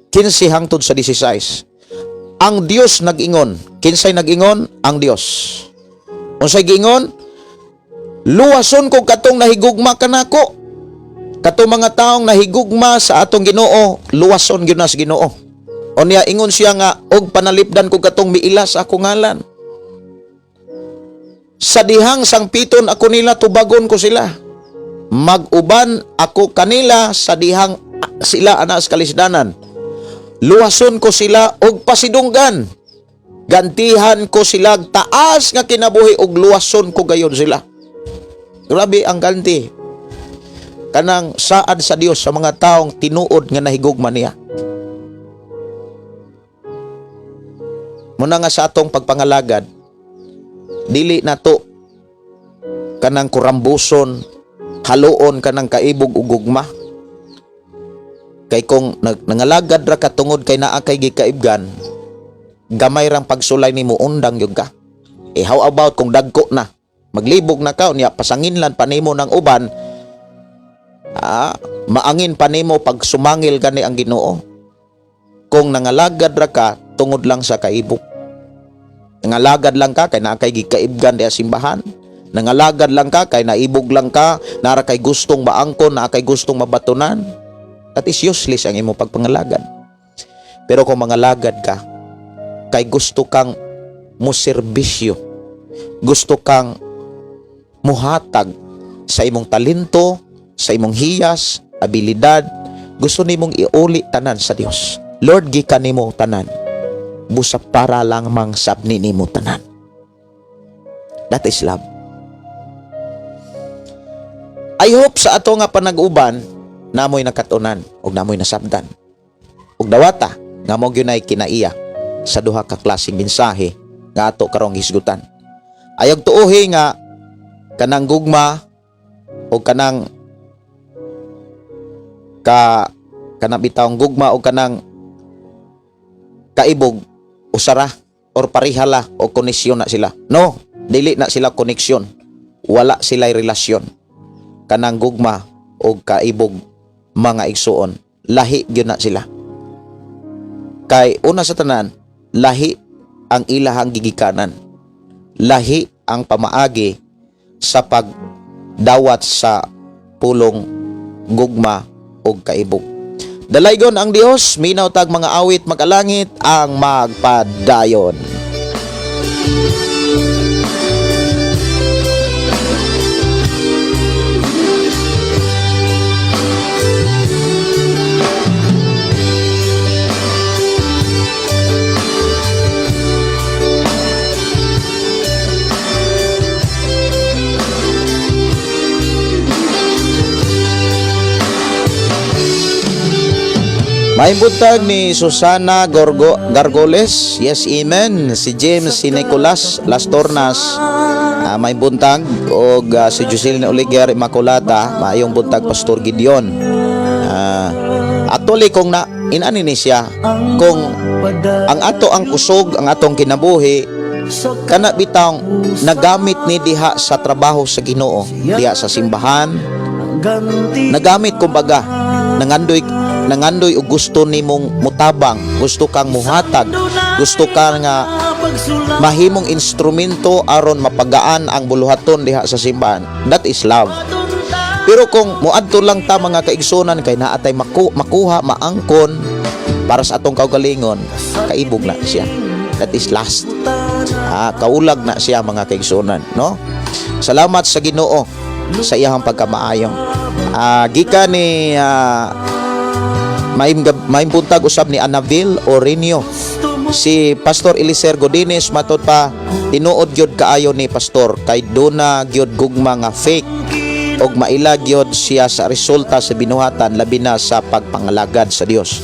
15 hangtod sa 16. Ang Dios nag-ingon. Kinsay nag-ingon? Ang Dios. Unsay giingon? Luwason ko katong nahigugma kanako. Katong mga taong nahigugma sa atong Ginoo, luwason gyud na sa Ginoo. Unya ingon siya nga, og panalipdan ko katong miila sa akong ngalan. Sa dihang sangpiton ako nila, tubagon ko sila. Mag-uban ako kanila sa dihang sila ana sa kalisdanan. Luwason ko sila og pasidunggan. Gantihan ko sila taas nga kinabuhi og luwason ko gayon sila. Grabe ang ganti. Kanang saad sa Dios sa mga taong tinuod nga nahigugma niya. Muna nga sa atong pagpangalagad, dili nato kanang kurambuson, haluon kanang kaibog ug gugma. Kay kung nangalagad ra ka tungod kay naa kay gikaibgan, gamay rang pagsulay nimo, undang gyud ka. How about kung dagko na, maglibog na ka unya, pasanginlan pa nimo ng uban, maangin pa nimo pag sumangil gani ang Ginoo. Kung nangalagad ra ka tungod lang sa kaibog, nangalagad lang ka kay naa kay gikaibgan di simbahan, nangalagad lang ka kay naibog lang ka, nara kay gustong maangkon, naa kay gustong mabatunan, that is useless ang imo pagpangalagad. Pero kung mangalagad ka kay gusto kang muserbisyo, gusto kang muhatag sa imong talento, sa imong hiyas, abilidad, gusto nimong iuli tanan sa Dios. Lord, gikan nimo tanan, busa para lang mang sabni nimo tanan. That is love. I hope sa ato nga panag-uban, namoy nakatunan ug namoy nasabdan. Ug dawata nga mo gyunay kinaiya sa duha ka klaseng mensahe nga ato karong hisgutan. Ayog tuohi nga kanang gugma o kanang bitawng gugma o kanang kaibog usara or parihala o koneksyon na sila. No, dili na sila koneksyon. Wala sila relasyon. Kanang gugma o kaibog mga igsuon, lahi gyud na sila. Kay una sa tanan, lahi ang ilahang gigikanan. Lahi ang pamaagi sa pagdawat sa pulong gugma o kaibog. Dalaygon ang Dios, minaw tag mga awit magalangit ang magpadayon. May buntag ni Susana Gargoles. Yes, amen. Si James, si Nicolas Las Tornas. May buntag. O si Jocelyn Oliger Immaculata. Mayong buntag Pastor Gideon. Actually, kung inani ni siya, kung ang ato ang kusog, ang atong kinabuhi, kana bitang nagamit ni diha sa trabaho sa Ginoo, diha sa simbahan, nagamit kumbaga, nangandoy og gusto nimong mutabang, gusto kang muhatag, gusto ka nga mahimong instrumento aron mapagaan ang buluhaton diha sa simbahan. That is love. Pero kung muadto lang ta mga kaigsunan kay naatay makuha, maangkon para sa atong kaugalingon, kaibog na siya. That is lust. Kaulag na siya mga kaigsunan, no? Salamat sa Ginoo sa iyang pagkamaayong. Gikan ni may buntag usab ni Annabelle Orenio. Si Pastor Eliser Godines matod pa tinuod gyud kaayo ni pastor kay duna gyud gugma nga fake og mailag gyud siya sa resulta sa binuhatan labi na sa pagpangalagad sa Dios.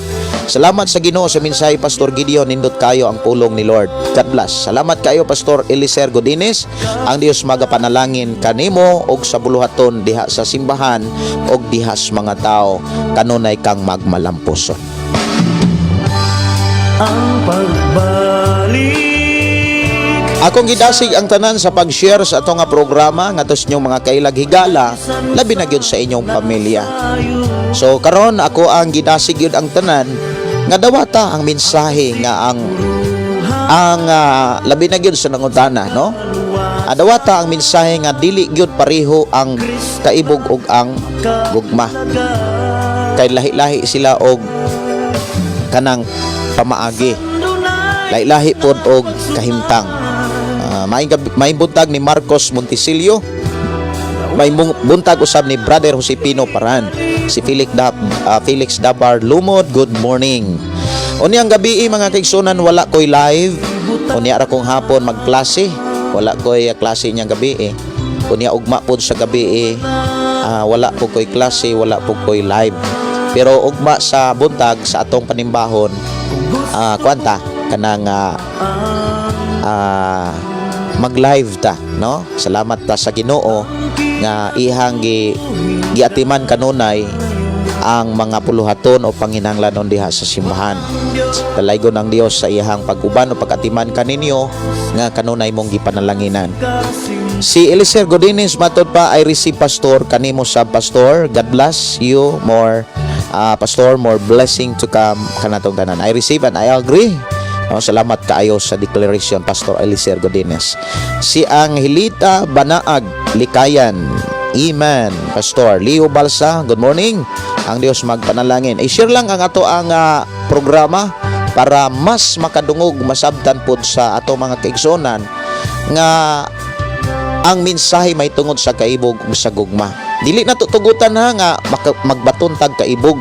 Salamat sa Ginoo sa mensahe Pastor Gideon, nindot kayo ang pulong ni Lord. God bless. Salamat kayo Pastor Eliser Godines. Ang Dios magapanalangin kanimo og sa buluhaton diha sa simbahan og diha sa mga tao kanunay kang magmalampuson. Ang pagbalik. Akong gidasig ang tanan sa pag-share sa ato nga programa ngadto inyong mga kailaghigala labi na gyud sa inyong pamilya. So karon ako ang gidasig gyud ang tanan nga dawata ang mensahe nga ang labi na gyud sa nangutana, no? Dawata ang mensahe nga dili gyud pareho ang kaibog ug ang gugma. Kay lahi-lahi sila og kanang pamaagi. Lahi-lahi pod og kahimtang. May buntag ni Marcos Montisilio. May buntag usab ni Brother Josepino Paran. Si Felix Dabar Lumod, good morning. Unyang gabi mga kaigsunan wala koy live. Unya ra kong hapon magklase. Wala koy klase niyang gabi. Unya ugma pod sa gabi wala po koy klase, wala po koy live. Pero ugma sa buntag sa atong panimbahon kwanta kanang mag-live ta, no? Salamat ta sa Ginoo nga ihang giatiman kanunay ang mga puluhaton o panginahanglanon diha sa simbahan. Dalaygon ang Dios sa ihang pag-uban o pag-atiman kaninyo nga kanunay mong gipanalanginan. Si Eliser Godines matod pa I receive pastor kanimo sa pastor. God bless you more pastor, more blessing to come kanatong tanan. I receive and I agree. Salamat kaayo sa declaration Pastor Eliser Godines. Si Angelita Banaag Likayan. Amen. Pastor Leo Balsa, good morning. Ang Dios magpanalangin. I-share lang ang ato ang programa para mas makadungog masabtan pod sa ato mga kaigsonan nga ang mensahe may tungod sa kaibog ug sa gugma. Dili na tutugutan nga magbaton tag kaibog.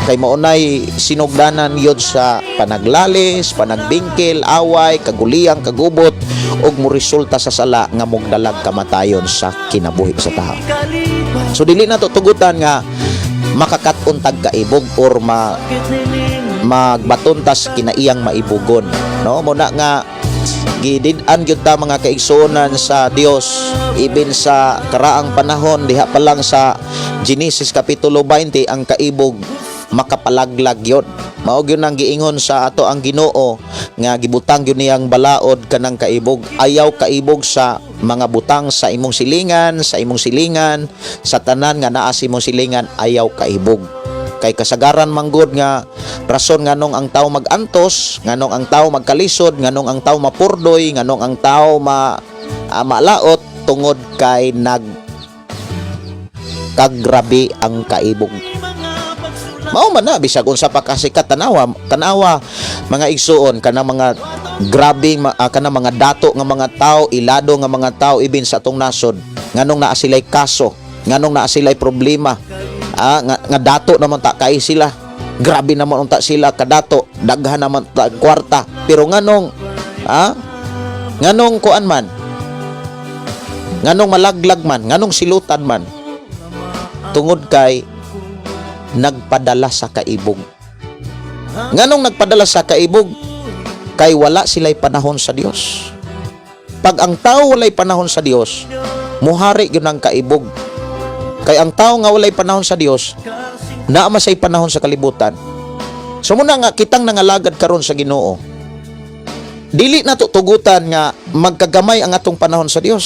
Kay maunay sinugdanan yun sa panaglalis, panagbingkil, away, kaguliyang, kagubot ug moresulta sa sala nga mogdalag kamatayon sa kinabuhi sa tao. So dili na tutugutan nga makakaton tag kaibog or magbaton tas kinaiyang maibugon, no? Muna nga gidid-an gyud ta mga kaigsuonan sa Dios even sa karaang panahon diha pa lang sa Genesis kapitulo 20 ang kaibog makapalaglag yun. Mao gyud nang giingon sa ato ang Ginoo nga gibutang gyud niyang balaod kanang kaibog. Ayaw kaibog sa mga butang sa imong silingan, sa tanan nga naa sa imong silingan ayaw kaibog. Kay kasagaran manggod nga rason nganong ang tao magantos, nganong ang tao magkalisod, nganong ang tao mapurdoy, nganong ang tao malaot tungod kay kagrabe ang kaibog. Mao man na bisag unsa pa kasikat tanawa mga igsuon kanang mga grabing kanang mga dato nga mga tao, ilado nga mga tao ibin sa atong nasod nganong naa sila'y kaso, nganong naa sila'y problema nga dato naman ta kay sila, grabe naman unta sila kadato, daghan naman ta kwarta, pero nganong kuan man, nganong malaglag man, nganong silutan man tungod kay nagpadala sa kaibog. Nganong nagpadala sa kaibog? Kay wala sila'y panahon sa Dios. Pag ang tao walay panahon sa Dios, muhari yun ang kaibog. Kay ang tao nga walay panahon sa Dios, naamasay panahon sa kalibutan. So muna nga kitang nangalagad karon sa Ginoo. Dili na tutugutan nga magkagamay ang atong panahon sa Dios.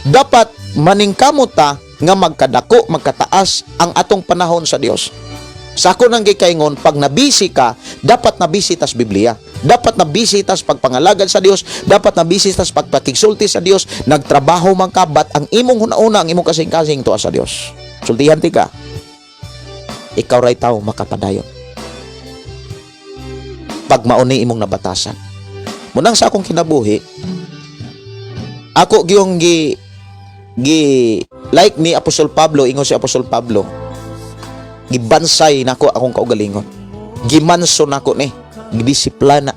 Dapat maningkamot ta nga magkadako, magkataas ang atong panahon sa Dios. Sa ako nang gikaingon, pag nabisi ka, dapat nabisi tas Biblia. Dapat nabisi tas pagpangalagad sa Dios. Dapat nabisi tas pagpakigsulti sa Dios. Nagtrabaho man ka, bat ang imong huna-una, ang imong kasing-kasing tuwa sa Dios. Sultihan ti ka. Ikaw ray tao makapadayon. Pag mauni imong nabatasan. Munang sa akong kinabuhi, ako giyong like ni Apostol Pablo, ingon si Apostol Pablo, gibansay nako akong kaugalingon. Gimanso nako ni, gidisiplina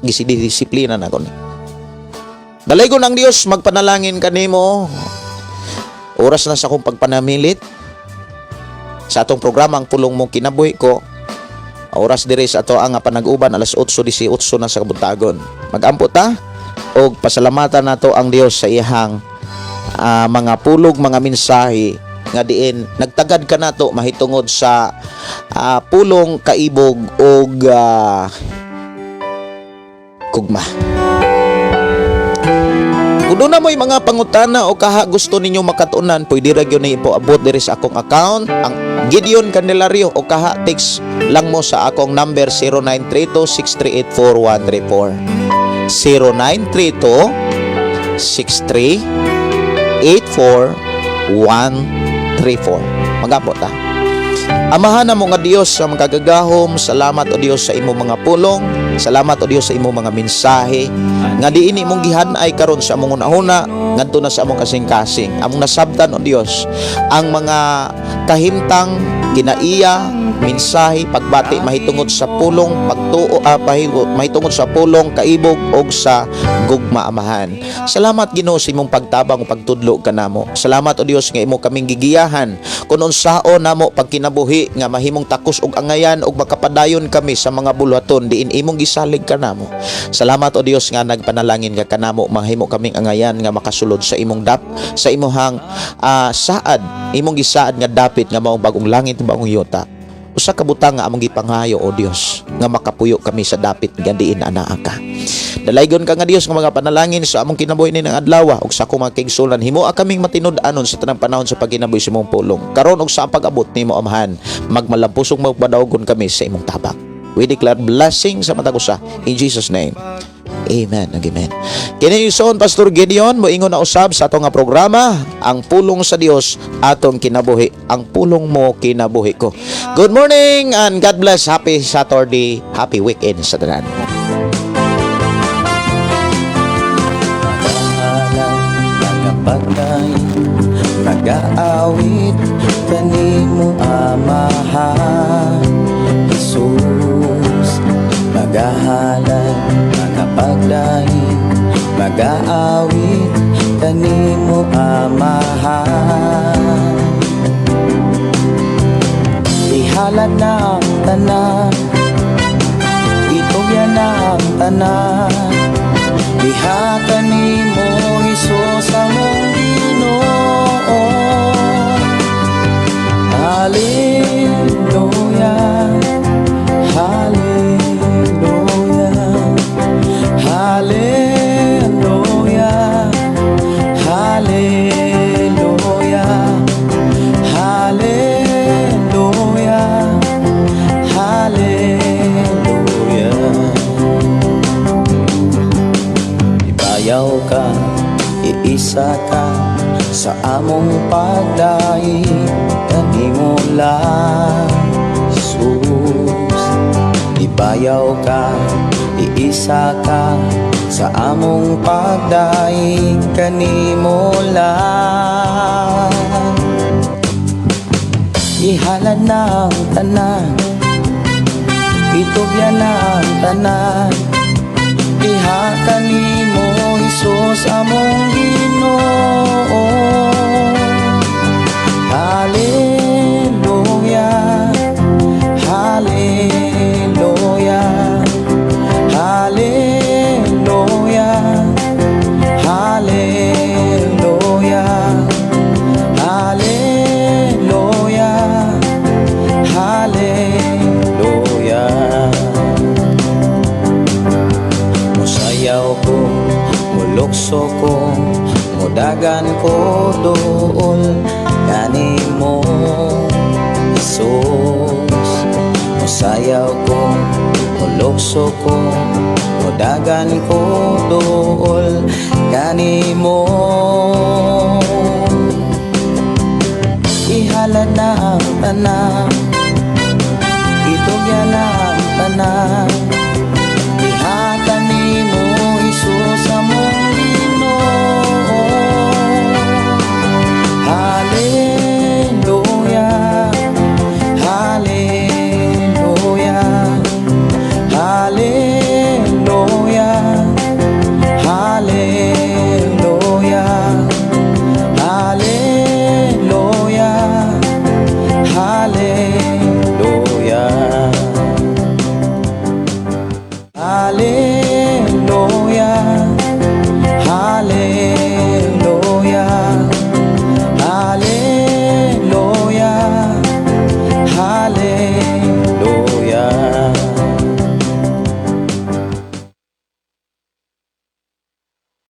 nako ni. Dalaygon ang Dios, magpanalangin kanimo. Oras na sa akong pagpanamilit sa atong programa ang pulong mong kinabuhi ko. Oras diri sa ato ang panag-uban alas 8:18 na sa kabuntagon. Magampo ta og pasalamatan nato ang Dios sa iyang mga pulog, mga mensahe nga diin nagtagad ka nato mahitungod sa pulong kaibog og kugma. Kung doon na mo'y mga pangutana o kaha gusto ninyo makatunan, pwede ra gyud ni ipoabot diri sa akong account, ang Gideon Candelario, o kaha text lang mo sa akong number 0932-638-4134. 0932-638-4134. Magabot ta. Amahan na mo nga Dios sa mga kagagahom. Salamat o Dios sa imo mga pulong. Salamat o Dios sa imo mga mensahe nga diini mong gihan-ay karon sa among una-una ngadto na sa among kasing-kasing. Among nasabtan o Dios ang mga kahimtang kinaiya, mensahe, pagbati mahitungod sa pulong pagtuo, mahitungod sa pulong kaibog og sa gugma amahan. Salamat Ginoo sa imong pagtabang ug pagtudlo kanamo. Salamat o Dios nga imo kaming gigiyahan kun unsaon namo pagkinabuhi nga mahimong takos og angayan ug makapadayon kami sa mga buluhaton diin imong gisalig kanamo. Salamat o Dios nga nagpanalangin ka kanamo mahimo kaming angayan nga makasulod sa imong sa imong saad, imong gisaad nga dapit nga maong bagong langit bagong yuta. Usa ka butang nga among gipangayo o Dios nga makapuyo kami sa dapit nga diin anaa ka. Dalaygon ka nga Dios nga mga panalangin sa among kinabuhi ni ng adlaw ug sa akong mga kaigsunan himoa kaming matinud-anon sa tanang panahon sa pagkinabuhi sa imong pulong. Karon ug sa pag-abot nimo amahan, magmalampusong magpadawgon kami sa imong tabak. We declare blessing sa matag usa in Jesus name. Amen. Amen. Kini son Pastor Gideon moingon na usab sa atong nga programa, ang pulong sa Dios atong kinabuhi. Ang pulong mo kinabuhi ko. Good morning and God bless. Happy Saturday. Happy weekend sa tanan. Nag-aawit kanimo amahan Jesus, magahalan pagdahin, mag-aawit kanimo amahan. Ihalad na ang tanan, itugyan na ang tanan. Diha kanimo Hesus among Ginoo. Hallelujah, hallelujah, hallelujah, hallelujah, hallelujah, hallelujah. Ibayaw ka, iisa ka sa among pagdaig kanimo lang Jesus. Ibayaw ka, iisa ka sa among pagdaig kanimo lang. Ihalad na ang tanan, itugyan na ang tanan. Diha kanimo Hesus among Ginoo. Hallelujah, hallelujah, dagan ko doon gani mo Jesus. Musayaw ko, ulokso ko, dagan ko doon gani mo. Ihalad na ang tanan, itugyan na